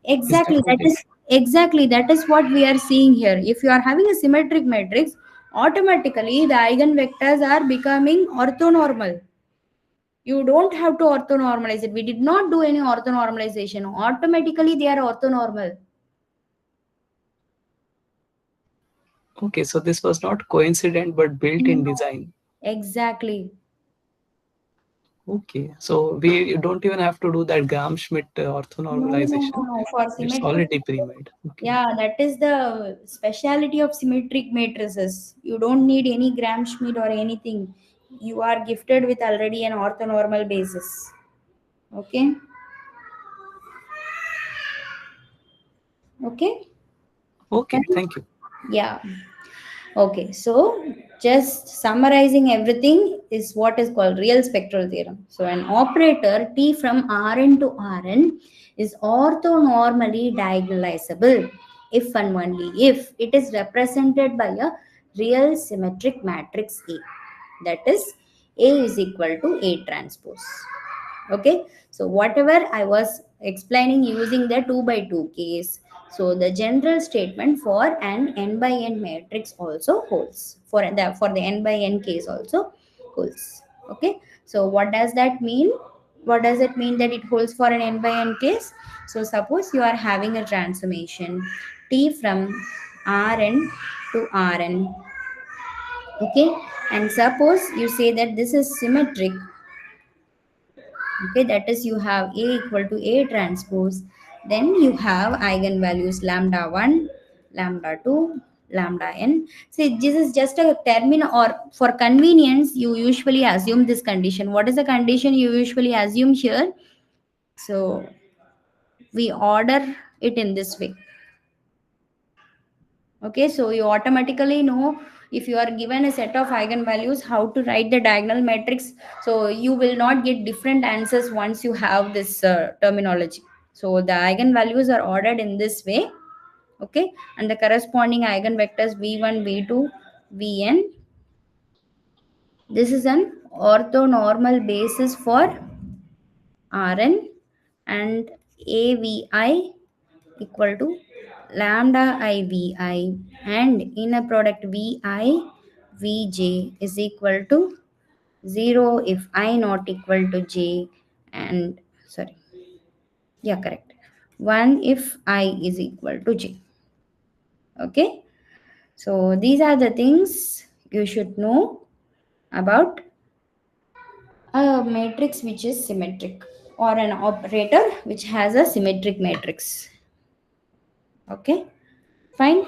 Speaker 3: Is that
Speaker 1: Exactly.
Speaker 3: what I?
Speaker 1: That is what we are seeing here. If you are having a symmetric matrix, automatically the eigenvectors are becoming orthonormal. You don't have to orthonormalize it. We did not do any orthonormalization. Automatically they are orthonormal.
Speaker 3: Okay, so this was not coincident but built in
Speaker 1: No.
Speaker 3: design.
Speaker 1: Exactly.
Speaker 3: Okay, so we don't even have to do that Gram-Schmidt
Speaker 1: No, no, no,
Speaker 3: orthonormalization.
Speaker 1: no. For
Speaker 3: It's
Speaker 1: symmetric,
Speaker 3: already pre-made. Okay.
Speaker 1: yeah, that is the speciality of symmetric matrices. You don't need any Gram-Schmidt or anything. You are gifted with already an orthonormal basis. Okay. Okay.
Speaker 3: Okay,
Speaker 1: Fine.
Speaker 3: thank you.
Speaker 1: Yeah. Okay. So just summarizing everything is what is called real spectral theorem. So an operator T from Rn to Rn is orthonormally diagonalizable if and only if it is represented by a real symmetric matrix A. That is, A is equal to A transpose. Okay. So whatever I was explaining using the 2 by 2 case, so the general statement for an n by n matrix also holds. For the n by n case also holds. Okay. So what does that mean? What does it mean that it holds for an n by n case? So suppose you are having a transformation T from Rn to Rn. Okay. And suppose you say that this is symmetric. Okay, that is, you have A equal to A transpose, then you have eigenvalues lambda 1, lambda 2, lambda n. See, this is just a termin, or for convenience you usually assume this condition. What is the condition you usually assume here? So we order it in this way. Okay, so you automatically know, if you are given a set of eigenvalues, how to write the diagonal matrix. So you will not get different answers once you have this terminology. So the eigenvalues are ordered in this way. Okay. And the corresponding eigenvectors v1, v2, vn, this is an orthonormal basis for Rn, and avi equal to lambda ivi, and inner product vi vj is equal to 0 if I not equal to j, and sorry, yeah, correct, 1 if I is equal to j. Okay. So these are the things you should know about a matrix which is symmetric, or an operator which has a symmetric matrix. Okay. Fine.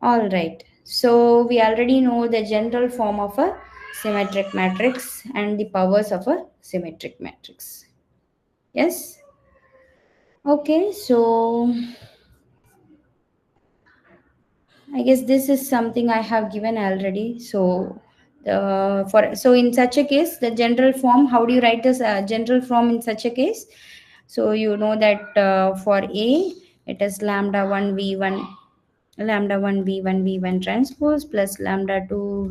Speaker 1: All right. So we already know the general form of a symmetric matrix and the powers of a symmetric matrix. Yes. Okay. So I guess this is something I have given already. So in such a case, the general form. How do you write this general form in such a case? So you know that for A, it is lambda one v1, lambda 1 v1 v1 transpose plus lambda 2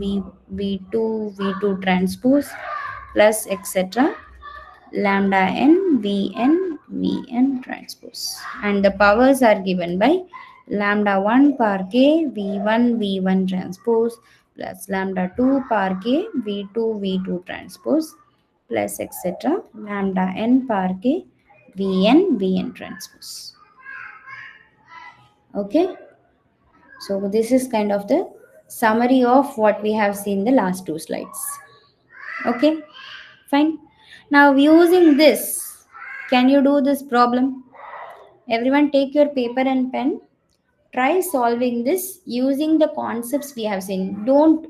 Speaker 1: v2 v2 transpose plus etc lambda n vn vn transpose, and the powers are given by lambda 1 par k v1 v1 transpose plus lambda 2 par k v2 v2 transpose plus etc lambda n par k vn vn transpose. Okay, so this is kind of the summary of what we have seen the last two slides. Okay, fine. Now using this, can you do this problem? Everyone take your paper and pen. Try solving this using the concepts we have seen. Don't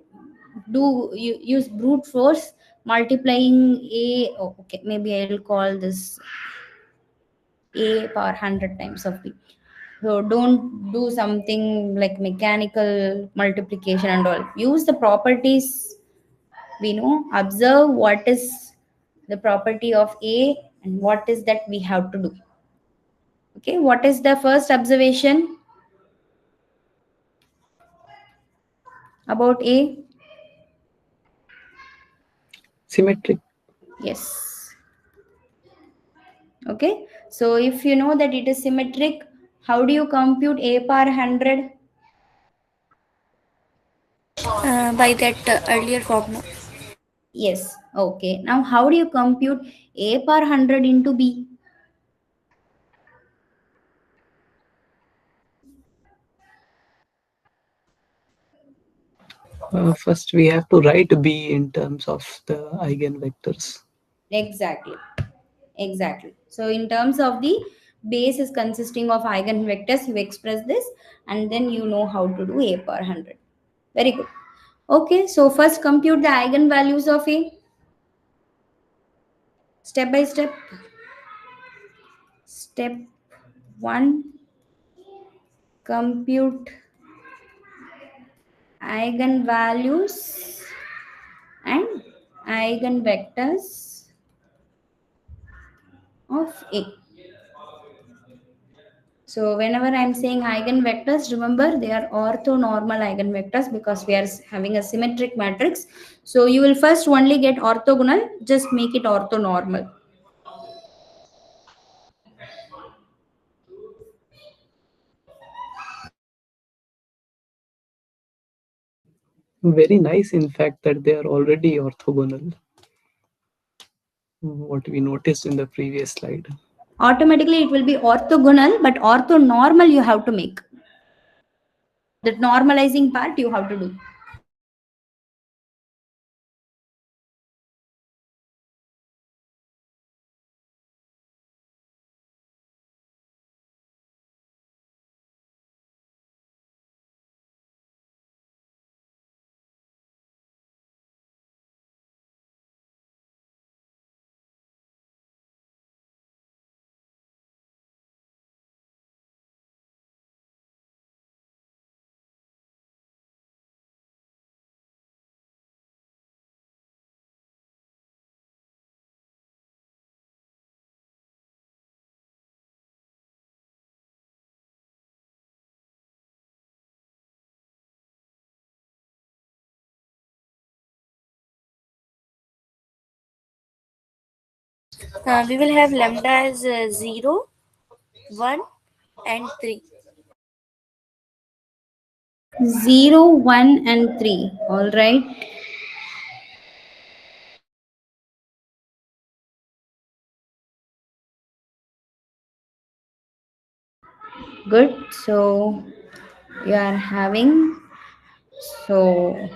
Speaker 1: use brute force multiplying a. Oh, okay, maybe I will call this a power 100 times of b. So don't do something like mechanical multiplication and all. Use the properties we know. Observe what is the property of a and what is that we have to do. Okay, what is the first observation about a?
Speaker 3: Symmetric.
Speaker 1: Yes. Okay, so if you know that it is symmetric, how do you compute a power 100?
Speaker 2: By that earlier formula.
Speaker 1: Yes. Okay, now how do you compute a power 100 into b?
Speaker 3: First, we have to write B in terms of the eigenvectors.
Speaker 1: Exactly. Exactly. So in terms of the base is consisting of eigenvectors, you express this and then you know how to do a power 100. Very good. Okay, so first compute the eigenvalues of a step by step. Step 1, compute eigenvalues and eigenvectors of A. So whenever I am saying eigenvectors, remember they are orthonormal eigenvectors because we are having a symmetric matrix. So you will first only get orthogonal, just make it orthonormal.
Speaker 3: Very nice, in fact, that they are already orthogonal, what we noticed in the previous slide.
Speaker 1: Automatically it will be orthogonal, but orthonormal you have to make. That normalizing part you have to do.
Speaker 2: We will have lambda as 0, 1, and 3.
Speaker 1: 0, 1 and 3. All right. Good. So you are having, so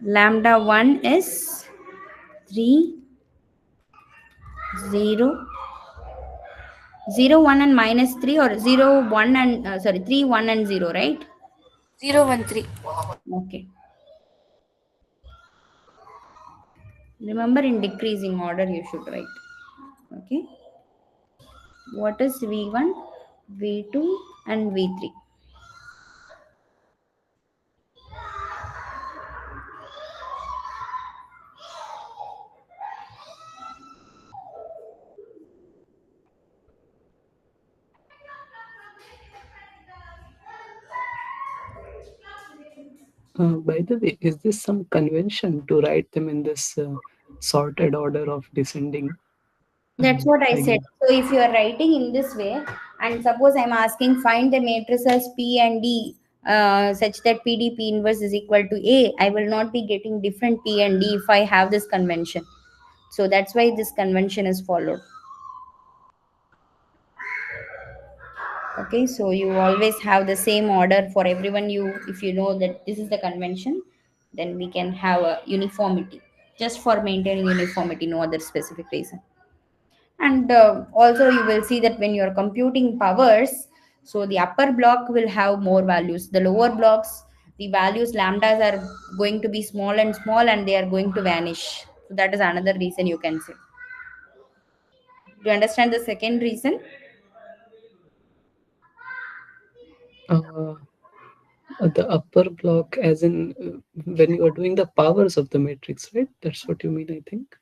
Speaker 1: lambda 1 is 3, 0, 0, 1 and minus 3, or 0, 1 and sorry 3, 1 and 0, right?
Speaker 2: 0, 1, 3.
Speaker 1: Okay. Remember in decreasing order you should write. Okay. What is V1, V2 and V3?
Speaker 3: By the way, is this some convention to write them in this sorted order of descending
Speaker 1: That's what I said.
Speaker 3: eigen?
Speaker 1: So if you are writing in this way, and suppose I'm asking find the matrices P and D such that PDP inverse is equal to A, I will not be getting different P and D if I have this convention. So that's why this convention is followed. Okay, so you always have the same order for everyone. You, if you know that this is the convention, then we can have a uniformity, just for maintaining uniformity, no other specific reason. And also you will see that when you are computing powers, so the upper block will have more values, the lower blocks, the values lambdas are going to be small and small, and they are going to vanish. So that is another reason you can say. Do you understand the second reason?
Speaker 3: Uh, the upper block, as in when you are doing the powers of the matrix, right? That's what you mean, I think.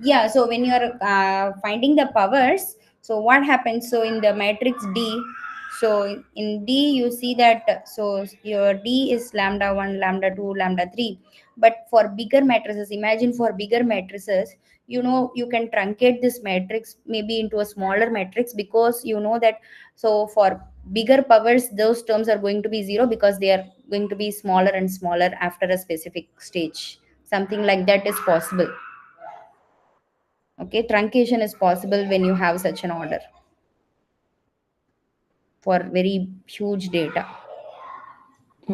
Speaker 1: Yeah, so when you are finding the powers, so what happens, so in the matrix D, so in D you see that so your D is lambda 1, lambda 2, lambda 3. But for bigger matrices, imagine for bigger matrices, you know, you can truncate this matrix maybe into a smaller matrix, because you know that, so for bigger powers those terms are going to be zero, because they are going to be smaller and smaller after a specific stage. Something like that is possible. Okay, truncation is possible when you have such an order for very huge data.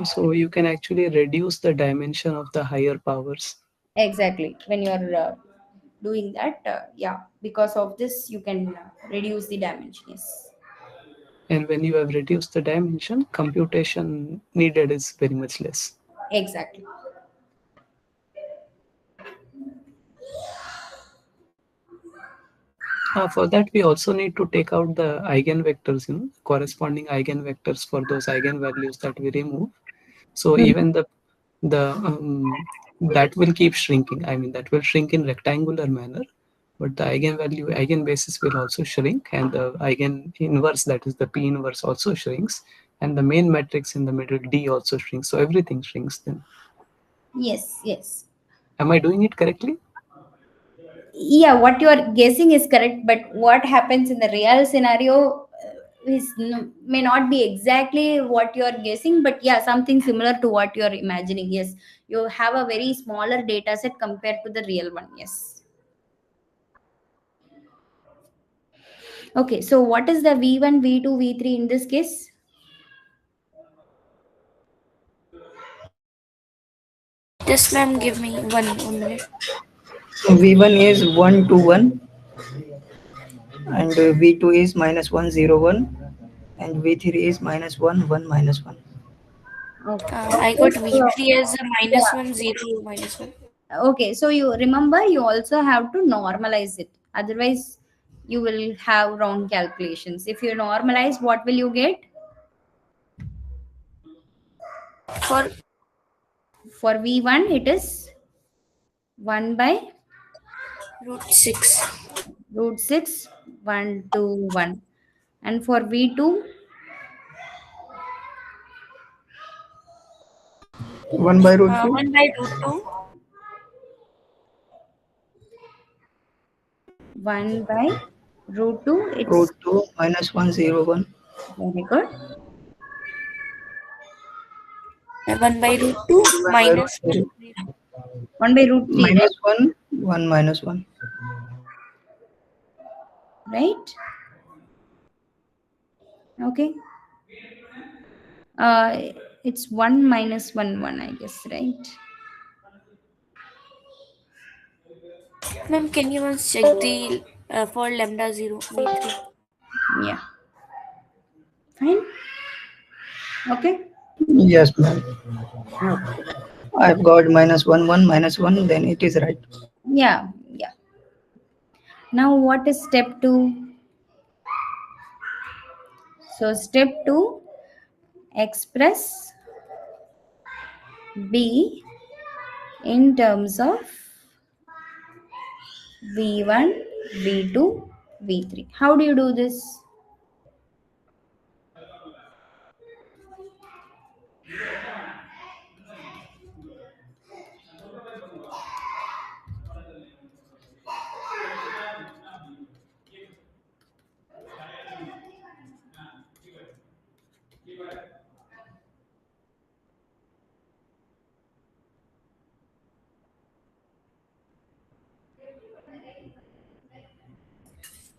Speaker 3: So you can actually reduce the dimension of the higher powers.
Speaker 1: Exactly, when you are doing that, yeah, because of this you can reduce the dimension. Yes,
Speaker 3: And when you have reduced the dimension, computation needed is very much less.
Speaker 1: exactly.
Speaker 3: For that, we also need to take out the eigenvectors, corresponding eigenvectors for those eigenvalues that we remove. So even the that will keep shrinking. I mean, that will shrink in rectangular manner, but the eigenvalue, eigenbasis will also shrink, and the eigen inverse, that is the P inverse, also shrinks, and the main matrix in the middle D also shrinks. So everything shrinks then.
Speaker 1: Yes, yes.
Speaker 3: Am I doing it correctly?
Speaker 1: Yeah, what you are guessing is correct, but what happens in the real scenario may not be exactly what you are guessing, but yeah, something similar to what you are imagining. Yes, you have a very smaller data set compared to the real one. Yes. Okay, so what is the V1, V2, V3 in this case?
Speaker 2: Just ma'am, give me one minute.
Speaker 4: So V1 is 1 to 1, and V2 is minus 1 0 1, and V3 is minus 1 1 minus 1.
Speaker 2: I
Speaker 1: Okay,
Speaker 2: got
Speaker 1: so,
Speaker 2: V3 as a minus
Speaker 1: yeah.
Speaker 2: one zero minus one.
Speaker 1: Okay, so you remember you also have to normalize it. Otherwise, you will have wrong calculations. If you normalize, what will you get?
Speaker 2: For
Speaker 1: For V1, it is 1 by
Speaker 2: root 6.
Speaker 1: root 6, 1 to 1. And for V2,
Speaker 4: 1 by root 2,
Speaker 2: 1 by root 2.
Speaker 1: 1 by root 2,
Speaker 4: root
Speaker 1: it's
Speaker 4: 2 minus 1 0 1.
Speaker 1: very good.
Speaker 2: 1 by root 2
Speaker 4: 1 by root
Speaker 2: minus 1
Speaker 4: 2,
Speaker 2: 0.
Speaker 1: 1 by root 3,
Speaker 4: minus
Speaker 1: right?
Speaker 4: 1 1 minus 1.
Speaker 1: Right? Okay. Uh, it's 1 minus 1, 1, I guess, right?
Speaker 2: Ma'am, can you once check the for lambda 0 V3?
Speaker 1: Yeah. Fine. Okay.
Speaker 4: Yes, ma'am.
Speaker 1: Okay.
Speaker 4: I've got minus 1 1 minus 1, then it is right.
Speaker 1: Yeah. Yeah. Now, what is step 2? So, step 2, express B in terms of V1, V2, V3. How do you do this?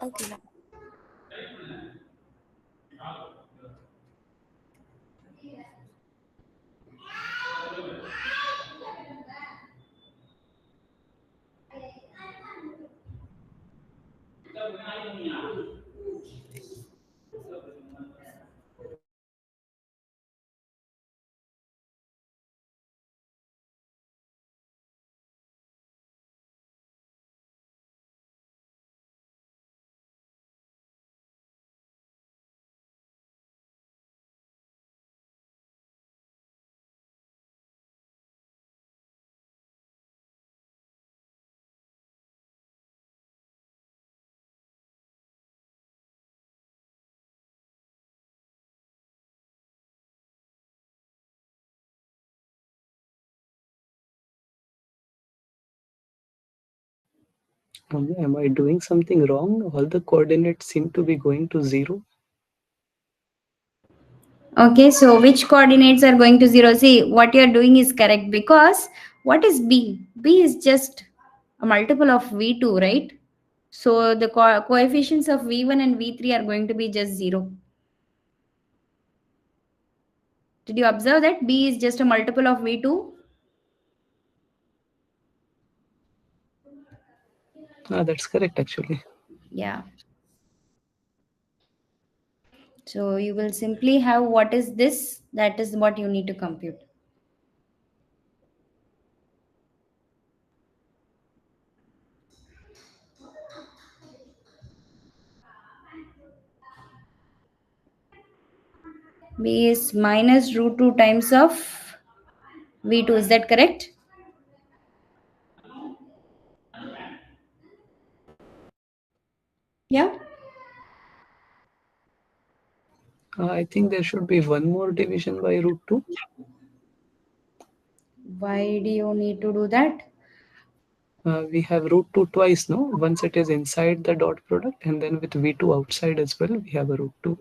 Speaker 2: Okay, now.
Speaker 3: Am I doing something wrong? All the coordinates seem to be going to 0.
Speaker 1: Okay, so which coordinates are going to 0? See, what you are doing is correct because what is B? B is just a multiple of V2, right? So the coefficients of V1 and V3 are going to be just 0. Did you observe that B is just a multiple of V2?
Speaker 3: That's correct actually.
Speaker 1: Yeah. So you will simply have what is this? That is what you need to compute. B is minus root 2 times of V2. Is that correct? Yeah.
Speaker 3: I think there should be one more division by root 2.
Speaker 1: Why do you need to do that?
Speaker 3: We have root 2 twice, no? Once it is inside the dot product, and then with v2 outside as well, we have a root 2.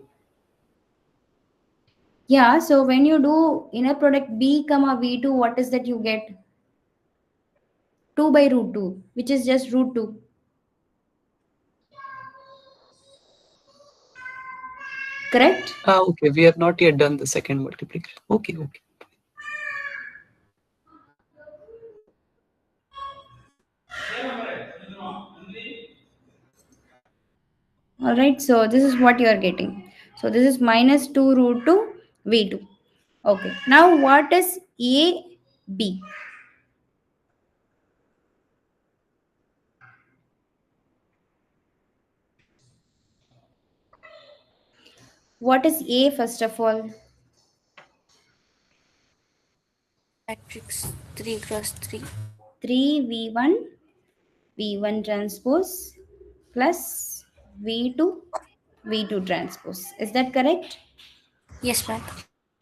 Speaker 1: Yeah. So when you do inner product B comma V2, what is that you get? 2 by root 2, which is just root 2. Correct?
Speaker 3: Okay, we have not yet done the second multiplication. Okay, okay.
Speaker 1: All right. So this is what you are getting. So this is minus 2 root 2 V2. Okay. Now what is A B? What is A first of all?
Speaker 2: Matrix 3 cross 3.
Speaker 1: 3 V1 V1 transpose plus V2 V2 transpose. Is that correct?
Speaker 2: Yes, ma'am.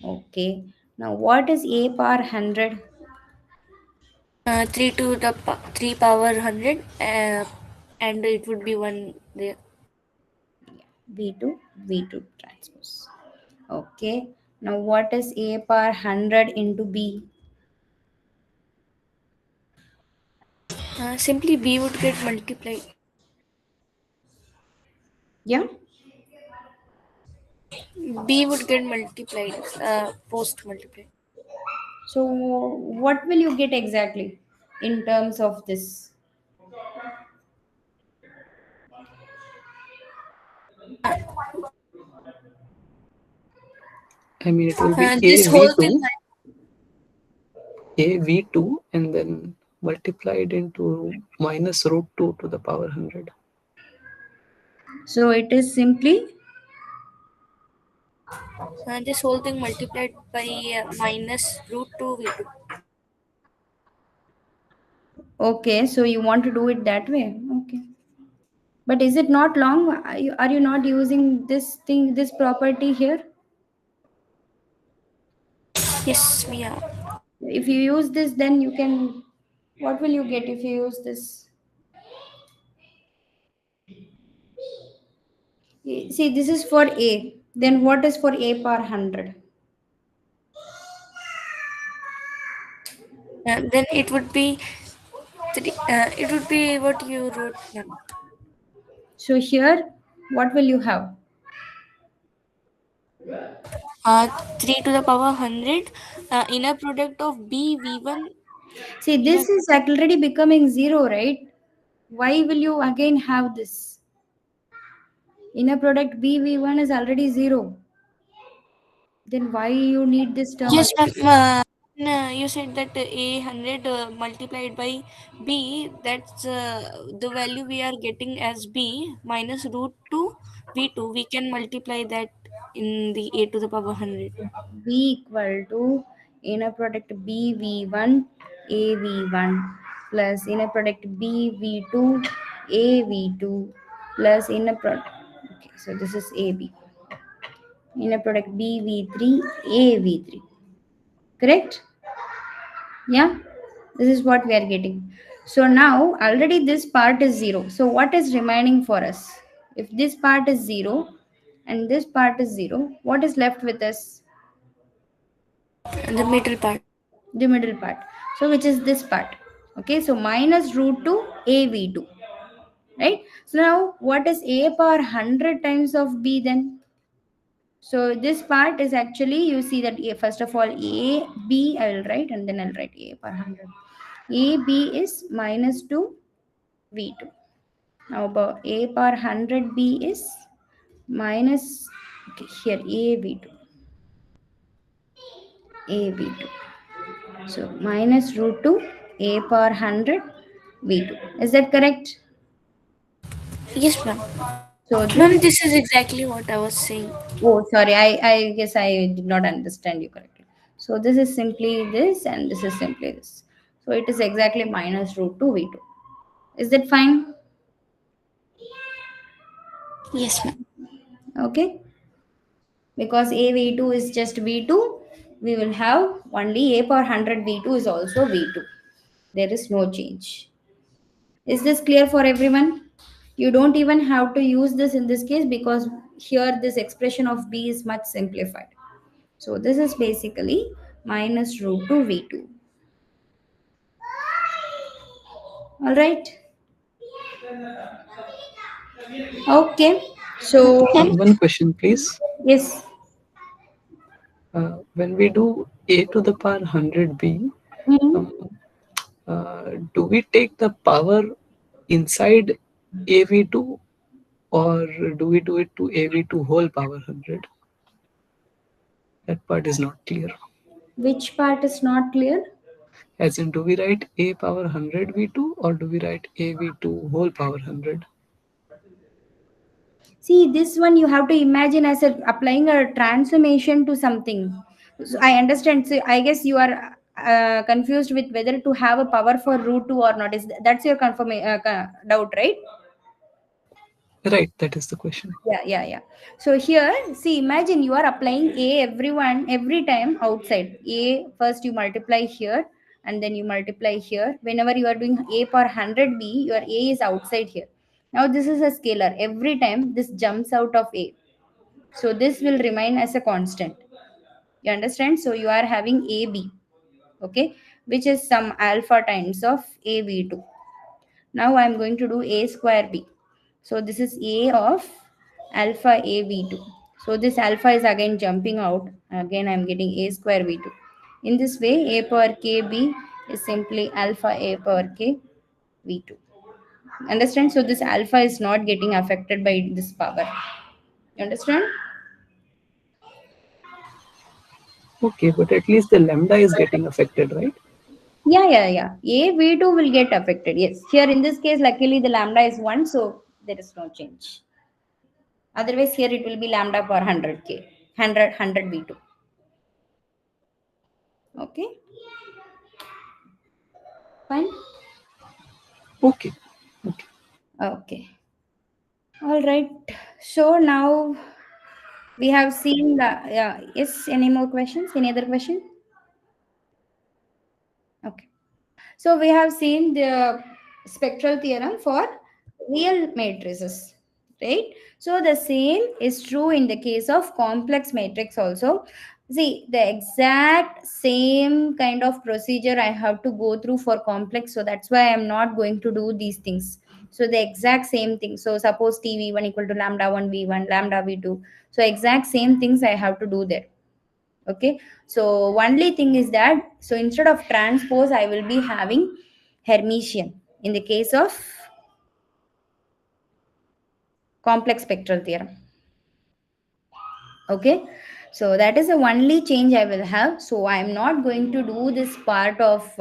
Speaker 1: Okay. Now what is A power 100?
Speaker 2: 3 to the 3 power 100, and it would be 1 there.
Speaker 1: V2 V2 transpose. Okay. Now what is A power 100 into B?
Speaker 2: Simply B would get multiplied.
Speaker 1: Yeah.
Speaker 2: B would get multiplied, post multiplied.
Speaker 1: So what will you get exactly in terms of this?
Speaker 2: Uh,
Speaker 3: I mean, it will be
Speaker 2: this whole thing.
Speaker 3: a v2, and then multiplied into minus root 2 to the power 100.
Speaker 1: So it is simply
Speaker 2: This whole thing multiplied by minus root 2 v2.
Speaker 1: okay. So you want to do it that way. Okay. But is it not long? Are you not using this thing, this property here?
Speaker 2: Yes, we are.
Speaker 1: If you use this, then you can. What will you get if you use this? See, this is for A. Then what is for A power 100?
Speaker 2: Then it would be 3. It would be what you wrote, ma'am.
Speaker 1: So here, what will you have?
Speaker 2: 3 to the power 100, inner product of b v1
Speaker 1: See,
Speaker 2: inner.
Speaker 1: this is already becoming 0, right? Why will you again have this? Inner product BV1 is already 0. Then why you need this term
Speaker 2: Yes,
Speaker 1: again?
Speaker 2: ma'am. You said that A100 multiplied by B, that's the value we are getting as B minus root 2 V2. We can multiply that in the A to the power 100.
Speaker 1: B equal to inner product BV1 AV1 plus inner product BV2 AV2 plus inner product. Okay, so this is AB. Inner product BV3 AV3. Correct? Yeah, this is what we are getting. So now already this part is 0. So what is remaining for us? If this part is 0 and this part is 0, what is left with us?
Speaker 2: And the middle part.
Speaker 1: The middle part. So which is this part? Okay, so minus root 2 AV2. Right? So now what is A power 100 times of B then? So this part is actually, you see that A, first of all A, B I will write, and then I'll write A power 100. A, B is minus 2 V2. Now A power 100 B is minus, okay, here A V2. A V2. So minus root 2 A power 100 V2. Is that correct?
Speaker 2: Yes, ma'am.
Speaker 1: So this
Speaker 2: Ma'am,
Speaker 1: is,
Speaker 2: this is exactly what I was saying.
Speaker 1: oh sorry, I guess I did not understand you correctly. So this is simply this and this is simply this. So it is exactly minus root 2 V2. Is that fine?
Speaker 2: Yes, ma'am.
Speaker 1: Okay. Because A V2 is just V2, we will have only A power 100 V2 is also V2. There is no change. Is this clear for everyone? You don't even have to use this in this case because here this expression of B is much simplified. So this is basically minus root 2 V2. Alright. Okay. So,
Speaker 2: Ma'am,
Speaker 3: One question, please.
Speaker 1: yes.
Speaker 3: When we do a to the power 100b,
Speaker 1: Mhm.
Speaker 3: um, do we take the power inside AV2 or do we do it to AV2 whole power 100? That part is not clear.
Speaker 1: Which part is not clear?
Speaker 3: As in, do we write a power 100 V2 or do we write AV2 whole power 100?
Speaker 1: See, this one you have to imagine as a, applying a transformation to something. So I understand. So I guess you are confused with whether to have a power for root 2 or not. Is that's your doubt, right?
Speaker 3: Right, that is the question.
Speaker 1: Yeah, yeah, yeah. So here, see, imagine you are applying A everyone every time outside. A first you multiply here and then you multiply here. Whenever you are doing A per 100B, your A is outside here. Now this is a scalar. Every time this jumps out of A. So this will remain as a constant. You understand? So you are having AB, okay, which is some alpha times of AB2. Now I am going to do A square B. So this is A of alpha AB2. So this alpha is again jumping out. Again I am getting A square B2. In this way, A power KB is simply alpha A power K V2. Understand? So this alpha is not getting affected by this power. You understand?
Speaker 3: Okay, but at least the lambda is getting affected, right?
Speaker 1: Yeah, yeah, yeah. A V2 will get affected. Yes. Here in this case, luckily the lambda is 1, so there is no change. Otherwise, here it will be lambda per 100k, 100 V2. Okay, fine.
Speaker 3: Okay, okay.
Speaker 1: Okay. All right. So now we have seen the, yeah, yes, any more questions? Any other question? Okay. So we have seen the spectral theorem for real matrices, right? So the same is true in the case of complex matrix also. See, the exact same kind of procedure I have to go through for complex, so that's why I'm not going to do these things. So the exact same thing. So suppose tv1 equal to lambda 1 v1 lambda v2. So exact same things I have to do there. Okay, so only thing is that, so instead of transpose I will be having Hermitian in the case of complex spectral theorem. Okay, so that is the only change I will have. So I am not going to do this part of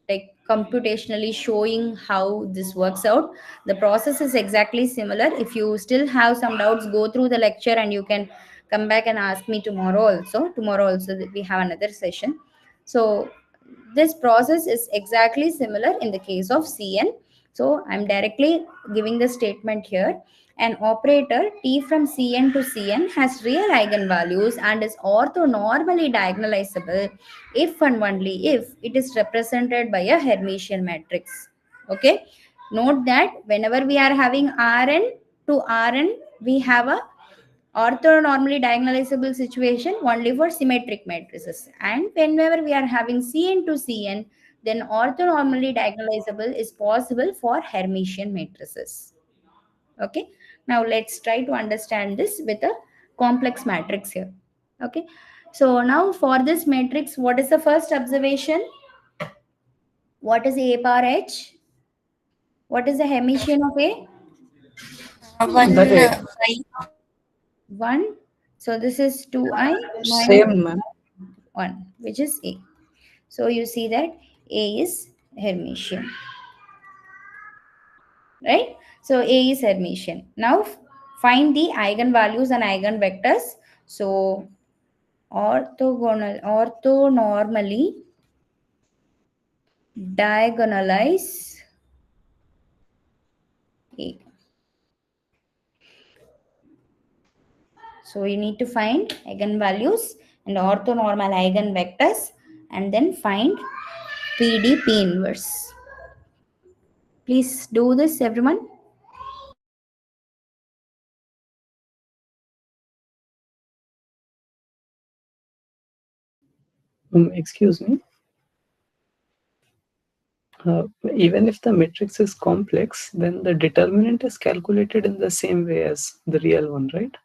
Speaker 1: like computationally showing how this works out. The process is exactly similar. If you still have some doubts, go through the lecture and you can come back and ask me tomorrow also. Tomorrow also we have another session. So this process is exactly similar in the case of Cn. So I'm directly giving the statement here. An operator T from Cn to Cn has real eigenvalues and is orthonormally diagonalizable if and only if it is represented by a Hermitian matrix. Okay. Note that whenever we are having Rn to Rn, we have a orthonormally diagonalizable situation only for symmetric matrices. And whenever we are having Cn to Cn, then orthonormally diagonalizable is possible for Hermitian matrices. Okay. Now let's try to understand this with a complex matrix here. Okay. So now for this matrix, what is the first observation? What is A bar H? What is the Hermitian of A?
Speaker 4: The
Speaker 2: One
Speaker 4: A.
Speaker 2: I.
Speaker 1: 1. So this is 2i minus
Speaker 4: Same, ma'am.
Speaker 1: 1, which is A. So you see that A is Hermitian, right? So A is Hermitian. Now find the eigenvalues and eigenvectors. So orthonormally diagonalize A. So you need to find eigenvalues and orthonormal eigenvectors and then find PDP inverse. Please do this, everyone.
Speaker 3: Excuse me. Uh, Even if the matrix is complex, then the determinant is calculated in the same way as the real one, right?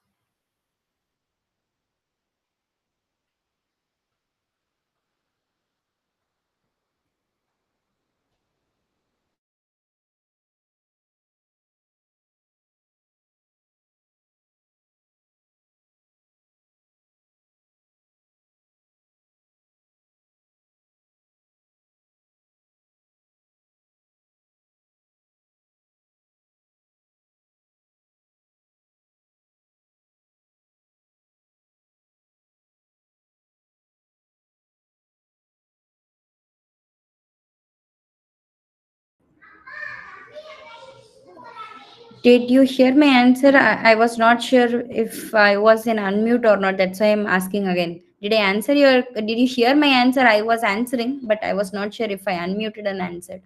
Speaker 1: Did you hear my answer? I was not sure if I was in unmute or not. That's why I'm asking again. Did I answer your? Did you hear my answer? I was answering, but I was not sure if I unmuted and answered.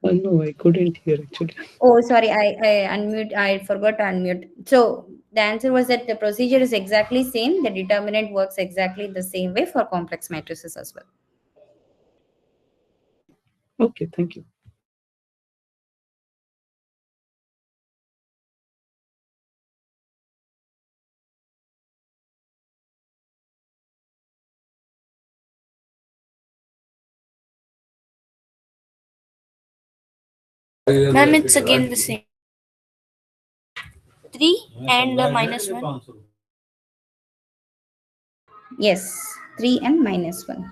Speaker 3: No, I couldn't hear actually.
Speaker 1: Oh, sorry, I unmute. I forgot to unmute. So the answer was that the procedure is exactly same. The determinant works exactly the same way for complex matrices as well.
Speaker 3: Okay, thank you.
Speaker 2: Ma'am, it's again the same. 3 and minus 1.
Speaker 1: Yes, 3 and minus 1.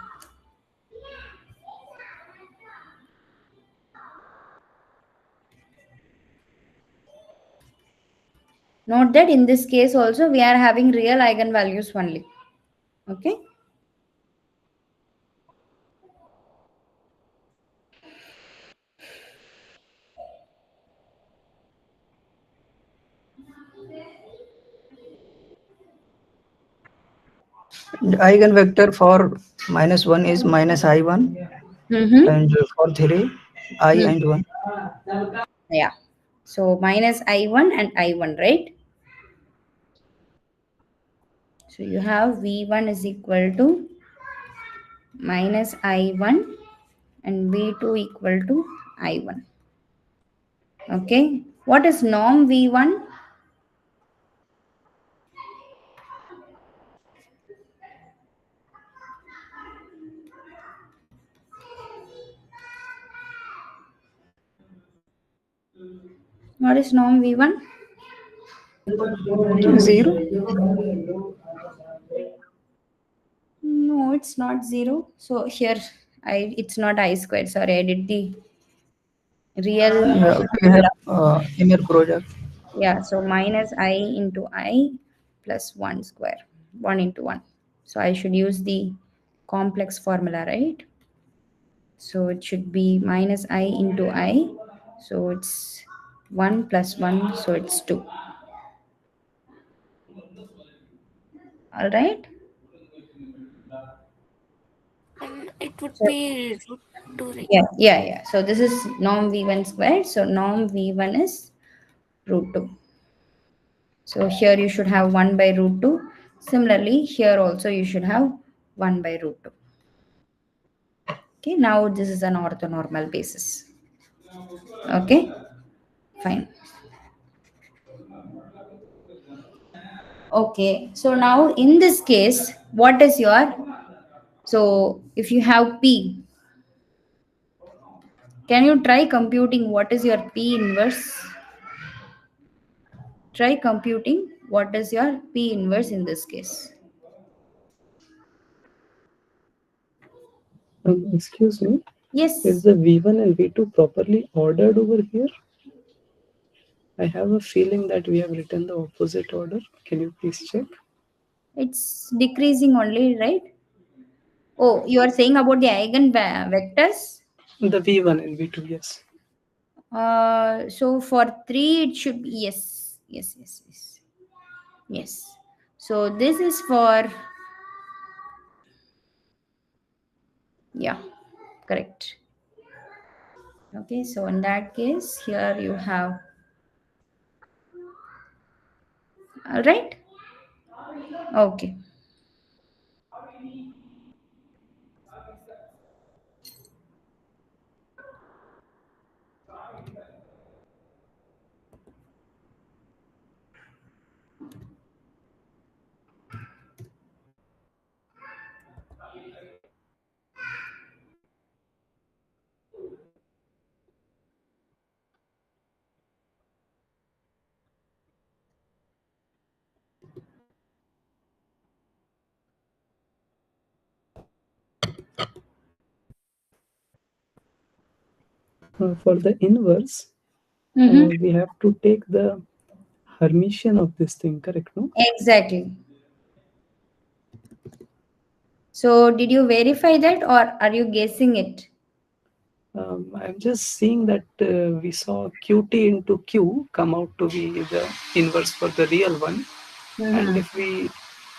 Speaker 1: Note that in this case also we are having real eigenvalues only. Okay.
Speaker 4: The eigenvector for -1 is -i1,
Speaker 1: Mm-hmm.
Speaker 4: and for 3, I
Speaker 1: Hmm.
Speaker 4: and 1.
Speaker 1: Yeah. So minus I1 and I1, right? So you have V1 is equal to minus I1 and V2 equal to I1. Okay. What is norm V1? What is norm V1?
Speaker 4: 0.
Speaker 1: No, it's not 0. So here, it's not I squared. Sorry, I did the real
Speaker 4: Yeah, we have
Speaker 1: formula.
Speaker 4: inner project.
Speaker 1: Yeah, so minus I into I plus 1 square. 1 into 1. So I should use the complex formula, right? So it should be minus I into I. So it's 1 plus 1. So it's 2. All right.
Speaker 2: And it would
Speaker 1: So
Speaker 2: be root 2, right?
Speaker 1: yeah. So this is norm V1 squared. So norm V1 is root 2. So here you should have 1 by root 2. Similarly, here also you should have 1 by root 2. Okay, now this is an orthonormal basis. Okay, fine. Okay, so now in this case, what is your, so if you have P, can you try computing what is your P inverse? Try computing what is your P inverse in this case.
Speaker 3: Excuse me, is
Speaker 1: Yes,
Speaker 3: the V1 and V2 properly ordered over here? I have a feeling that we have written the opposite order. Can you please check?
Speaker 1: it's decreasing only, right? Oh, you are saying about the eigen vectors?
Speaker 3: The V1 and V2, yes.
Speaker 1: So for 3, it should be yes. Yes. So this is for, yeah, correct. Okay, so in that case, here you have, all right. Okay.
Speaker 3: For the inverse,
Speaker 1: Mm-hmm.
Speaker 3: we have to take the Hermitian of this thing, correct? No?
Speaker 1: Exactly. So did you verify that or are you guessing it?
Speaker 3: I'm just seeing that we saw Qt into Q come out to be the inverse for the real one. And
Speaker 1: Mm-hmm.
Speaker 3: if we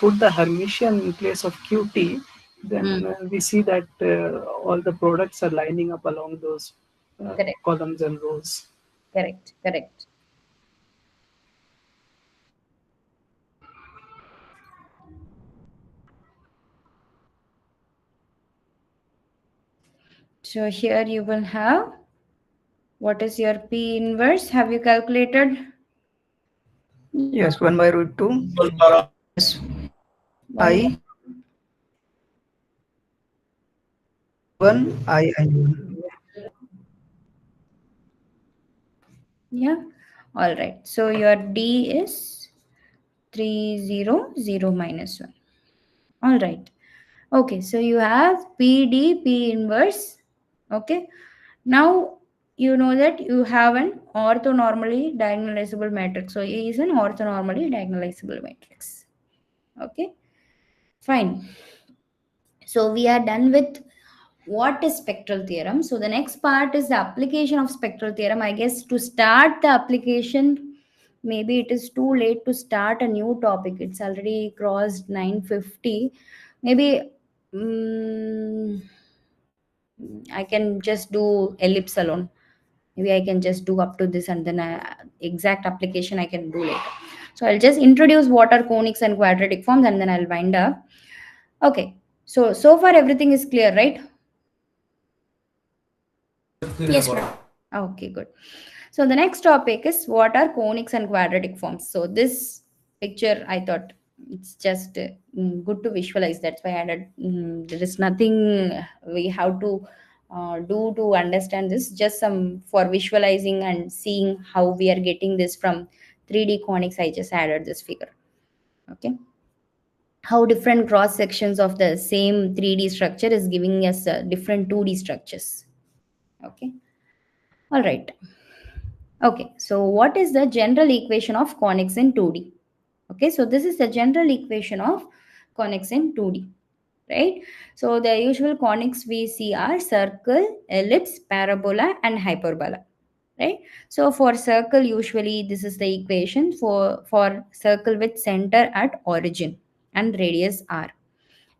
Speaker 3: put the Hermitian in place of Qt, then
Speaker 1: Mm.
Speaker 3: we see that all the products are lining up along those
Speaker 1: Correct,
Speaker 3: columns and rows.
Speaker 1: correct. So here you will have, what is your P inverse? Have you calculated?
Speaker 4: Yes, 1 by root 2 minus
Speaker 1: 1 by,
Speaker 4: I V1 I and 1.
Speaker 1: yeah. All right. So your D is 300 minus 1. All right. Okay. So you have PD, P inverse. Okay. Now you know that you have an orthonormally diagonalizable matrix. So A is an orthonormally diagonalizable matrix. Okay. Fine. So we are done with what is spectral theorem. So the next part is the application of spectral theorem. I guess to start the application, maybe it is too late to start a new topic. It's already crossed 9:50. Maybe mm, I can just do ellipse alone. Maybe I can just do up to this and then exact application I can do later. So I'll just introduce what are conics and quadratic forms and then I'll wind up. Okay. So far everything is clear, right?
Speaker 2: Yes, ma'am.
Speaker 1: Okay, good. So the next topic is what are conics and quadratic forms. So this picture I thought it's just good to visualize. That's why I added. There is nothing we have to do to understand this. Just some for visualizing and seeing how we are getting this from 3D conics. I just added this figure. Okay, how different cross sections of the same 3D structure is giving us different 2D structures. Okay, all right. Okay, so what is the general equation of conics in 2D? Okay, so this is the general equation of conics in 2D, right? So the usual conics we see are circle, ellipse, parabola, and hyperbola, right? So for circle, usually this is the equation for circle with center at origin and radius r.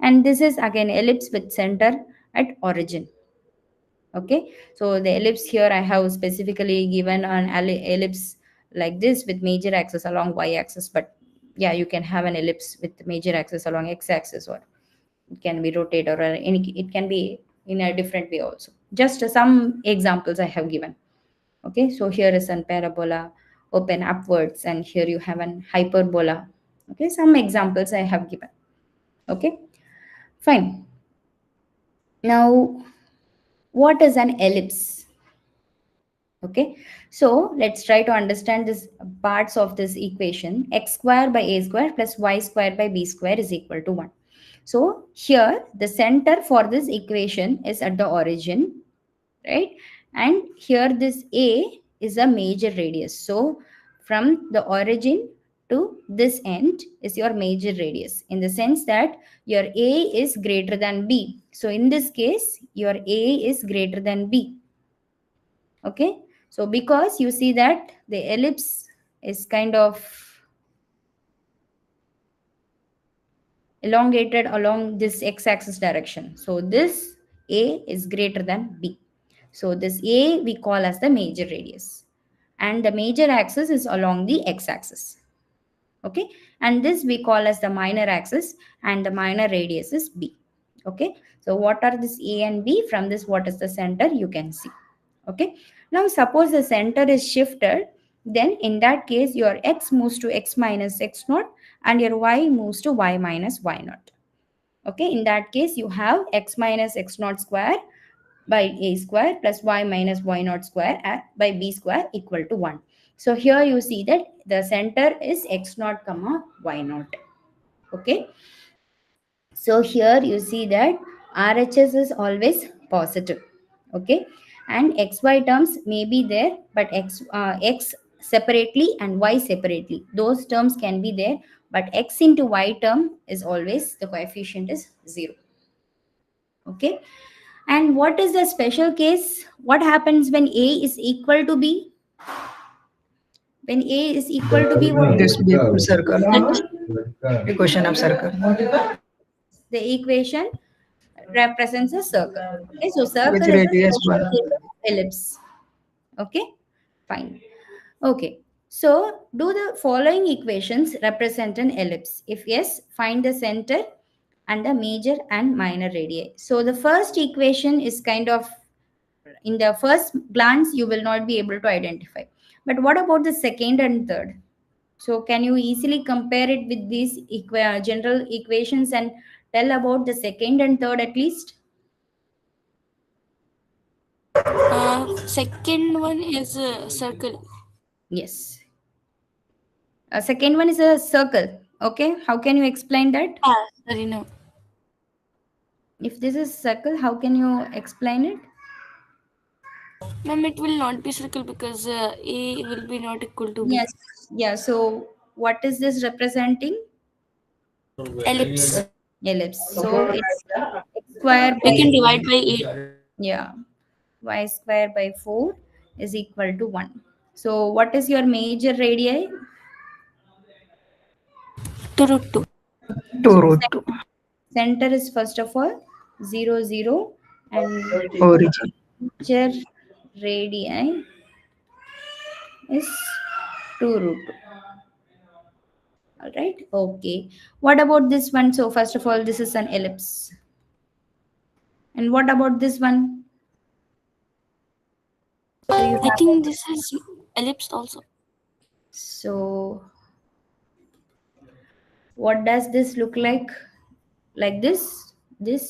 Speaker 1: And this is again ellipse with center at origin. Okay, so the ellipse here I have specifically given an ellipse like this with major axis along y-axis, but yeah, you can have an ellipse with major axis along x-axis, or it can be rotated, or any, it can be in a different way also. Just some examples I have given. Okay, so here is an parabola open upwards, and here you have an hyperbola. Okay, some examples I have given. Okay, fine. Now, what is an ellipse? Okay, so let's try to understand this parts of this equation. X square by a square plus y square by b square is equal to 1. So here the center for this equation is at the origin, right? And here this a is a major radius. So from the origin to this end is your major radius, in the sense that your a is greater than b. So in this case your a is greater than b. Okay, so because you see that the ellipse is kind of elongated along this x-axis direction, so this a is greater than b, so this a we call as the major radius, and the major axis is along the x-axis. Okay, and this we call as the minor axis, and the minor radius is b. Okay, so what are this a and b? From this, what is the center, you can see. Okay, now suppose the center is shifted, then in that case your x moves to x minus x naught, and your y moves to y minus y naught. Okay, in that case you have x minus x naught square by a square plus y minus y naught square by b square equal to 1. So here you see that the center is x naught comma y naught. Okay, so here you see that RHS is always positive. Okay, and XY terms may be there, but X separately and Y separately, those terms can be there, but X into Y term is always, the coefficient is 0. Okay, and what is the special case? What happens when A is equal to B? When A is equal to B, what
Speaker 4: This big circle.
Speaker 2: Circle.
Speaker 4: Equation of circle.
Speaker 1: the equation represents a circle. Okay, so
Speaker 4: With
Speaker 1: circle is a
Speaker 4: radius
Speaker 1: special
Speaker 4: 1.
Speaker 1: case of ellipse. Okay, fine. Okay, so do the following equations represent an ellipse? If yes, find the center and the major and minor radii. So the first equation is kind of, in the first glance you will not be able to identify. But what about the second and third? So can you easily compare it with these general equations and tell about the second and third at least?
Speaker 2: Second one is a circle.
Speaker 1: Yes. Second one is a circle. Okay, how can you explain that?
Speaker 2: Sorry, no.
Speaker 1: If this is circle, how can you explain it?
Speaker 2: Ma'am, it will not be circle because A will be not equal to B.
Speaker 1: Yes. Yeah. So what is this representing?
Speaker 2: Ellipse.
Speaker 1: Ellipse. So it's x square
Speaker 2: We
Speaker 1: by,
Speaker 2: can divide by 8
Speaker 1: yeah, y square by 4 is equal to 1. So what is your major radii?
Speaker 2: to root 2.
Speaker 4: 2
Speaker 1: So
Speaker 4: root 2.
Speaker 1: center is first of all 0 0, and
Speaker 4: Origin.
Speaker 1: major radii is 2 root 2. All right. Okay. What about this one? So first of all, this is an ellipse. And what about this one? So you
Speaker 2: I
Speaker 1: have,
Speaker 2: think this is ellipse also.
Speaker 1: so what does this look like? Like this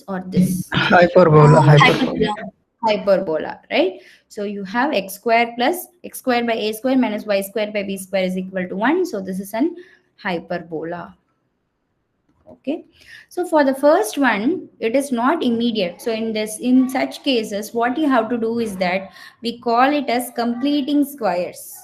Speaker 1: or this?
Speaker 4: Hyperbola, hyperbola.
Speaker 2: Hyperbola.
Speaker 1: Hyperbola, right? So you have x square plus x square by a square minus y square by b square is equal to 1. So this is an hyperbola. Okay, so for the first one it is not immediate. So in such cases what you have to do is that we call it as completing squares.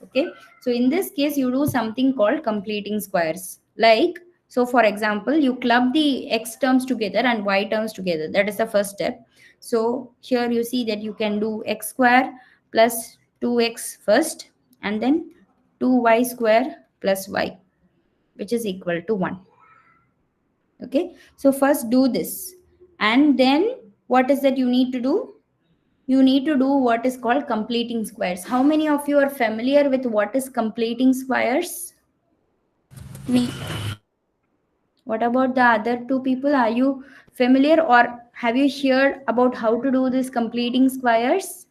Speaker 1: Okay, so in this case you do something called completing squares. Like, so for example, you club the x terms together and y terms together. That is the first step. So here you see that you can do x square plus 2x first, and then 2y square plus y, which is equal to 1. Okay, so first do this, and then what is that you need to do? You need to do what is called completing squares. How many of you are familiar with what is completing squares?
Speaker 2: Me.
Speaker 1: What about the other two people? Are you familiar, or have you heard about how to do this completing squares?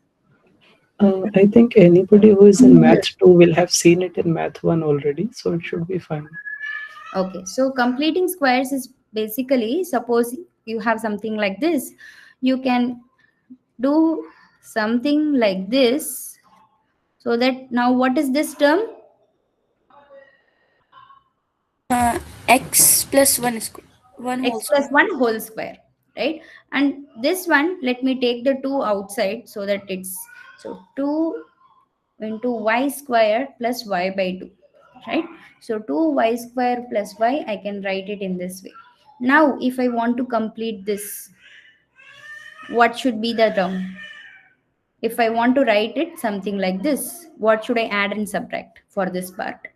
Speaker 3: I think anybody who is in Math 2 will have seen it in Math 1 already, so it should be fine.
Speaker 1: Okay, so completing squares is basically, suppose you have something like this, you can do something like this. So that now what is this term?
Speaker 2: X plus 1 square. 1
Speaker 1: X
Speaker 2: whole
Speaker 1: plus
Speaker 2: square.
Speaker 1: 1 whole square, right? And this one, let me take the 2 outside so that it's, so 2 into y square plus y by 2, right? So 2y square plus y, I can write it in this way. Now if I want to complete this, what should be the term? If I want to write it something like this, what should I add and subtract for this part?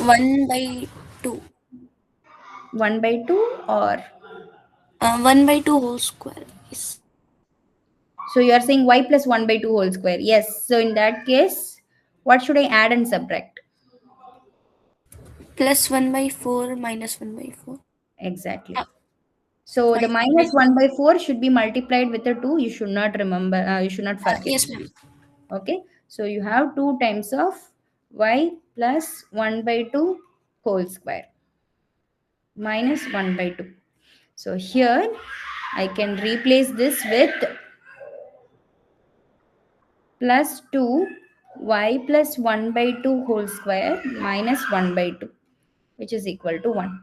Speaker 2: 1 by 2.
Speaker 1: 1 by 2, or
Speaker 2: 1 by 2 whole square. Yes.
Speaker 1: so you are saying y plus 1 by 2 whole square. Yes. So in that case, what should I add and subtract?
Speaker 2: Plus 1 by 4 minus 1 by 4.
Speaker 1: Exactly.
Speaker 2: Uh,
Speaker 1: So the
Speaker 2: minus 1 by
Speaker 1: minus
Speaker 2: 4.
Speaker 1: 1 by 4 should be multiplied with the 2. You should not remember, you should not forget.
Speaker 2: Yes, ma'am.
Speaker 1: Okay. So you have 2 times of y plus 1 by 2 whole square minus 1 by 2. So here I can replace this with plus 2 y plus 1 by 2 whole square minus 1 by 2, which is equal to 1.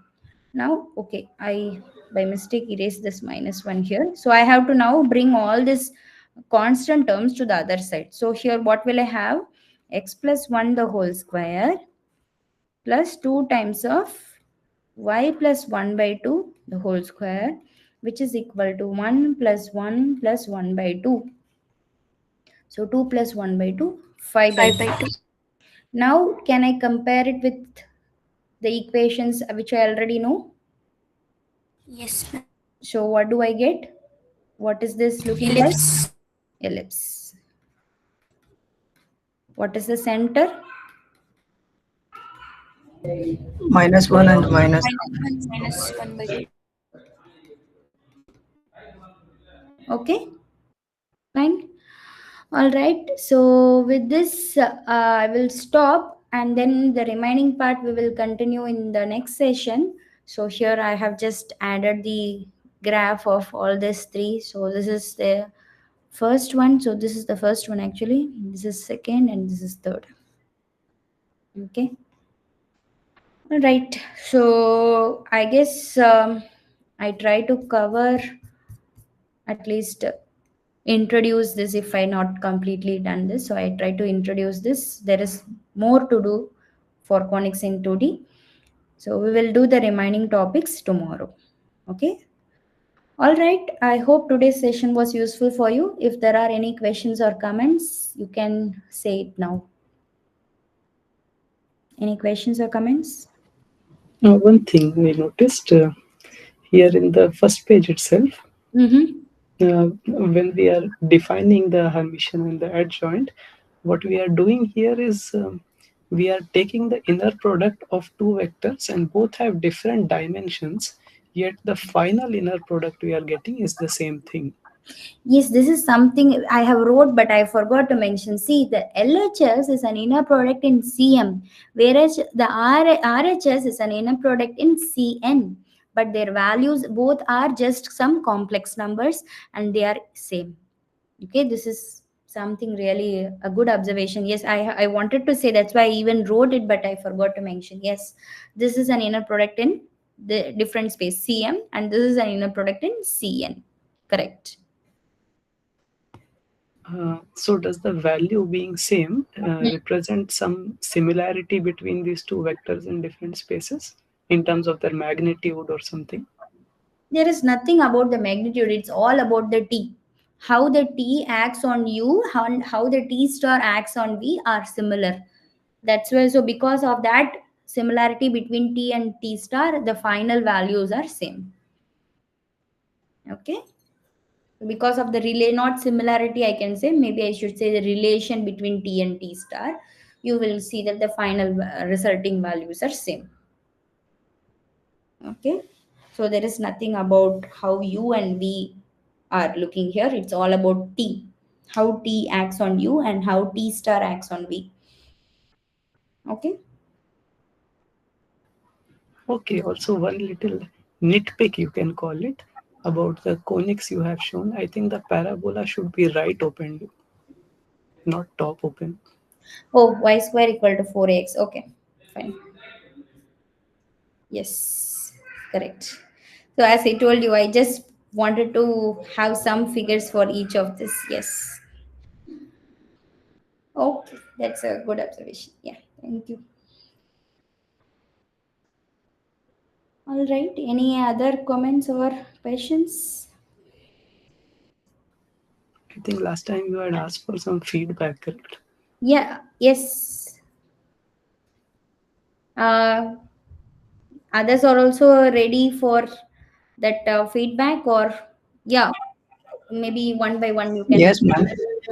Speaker 1: Now, okay, I by mistake erased this minus 1 here. So I have to now bring all this constant terms to the other side. So here what will I have? X plus 1 the whole square plus 2 times of y plus 1 by 2 the whole square, which is equal to 1 plus 1 plus 1 by 2. So 2 plus 1 by 2, 5 by
Speaker 2: 5
Speaker 1: 2.
Speaker 2: by 2.
Speaker 1: Now, can I compare it with the equations which I already know?
Speaker 2: Yes, ma'am.
Speaker 1: So, what do I get? What is this looking like?
Speaker 2: Ellipse.
Speaker 1: Ellipse. What is the center?
Speaker 4: Minus 1 and minus
Speaker 2: Minus 1 minus 1 by 2.
Speaker 1: Okay, fine. All right. So, with this, I will stop, and then the remaining part we will continue in the next session. So, here I have just added the graph of all these three. So, this is the first one. So, this is the first one actually. This is second, and this is third. Okay. All right. So, I guess I try to cover at least introduce this if I not completely done this. So I try to introduce this. There is more to do for conics in 2D. So we will do the remaining topics tomorrow. Okay. All right. I hope today's session was useful for you. If there are any questions or comments, you can say it now. Any questions or comments?
Speaker 3: One thing we noticed here in the first page itself,
Speaker 1: Mm-hmm.
Speaker 3: when we are defining the Hermitian and the adjoint, what we are doing here is we are taking the inner product of two vectors and both have different dimensions, yet the final inner product we are getting is the same thing.
Speaker 1: Yes, this is something I have wrote, but I forgot to mention. See, the LHS is an inner product in CM, whereas the RHS is an inner product in CN. But their values both are just some complex numbers, and they are same. Okay, this is something really a good observation. Yes, I wanted to say, that's why I even wrote it, but I forgot to mention. Yes, this is an inner product in the different space CM, and this is an inner product in CN. Correct.
Speaker 3: So does the value being same represent some similarity between these two vectors in different spaces in terms of their magnitude or something?
Speaker 1: There is nothing about the magnitude, it's all about the t. How the t acts on u, how the t star acts on v are similar. That's why, so because of that similarity between t and t star, the final values are same. Okay, because of the relay, not similarity, I can say, maybe I should say the relation between t and t star, you will see that the final resulting values are same. Okay, so there is nothing about how u and v are looking here, it's all about t, how t acts on u and how t star acts on v. Okay.
Speaker 3: Okay, also one little nitpick you can call it about the conics you have shown. I think the parabola should be right open, not top open.
Speaker 1: Oh, y square equal to 4x. Okay, fine. Yes, correct. So as I told you, I just wanted to have some figures for each of this. Yes. Okay, that's a good observation. Yeah, thank you. All right. Any other comments or questions?
Speaker 3: I think last time you had asked for some feedback, correct?
Speaker 1: Yeah, yes. Uh, Others are also ready for that feedback, or yeah, maybe one by one you can.
Speaker 4: Yes, ma'am.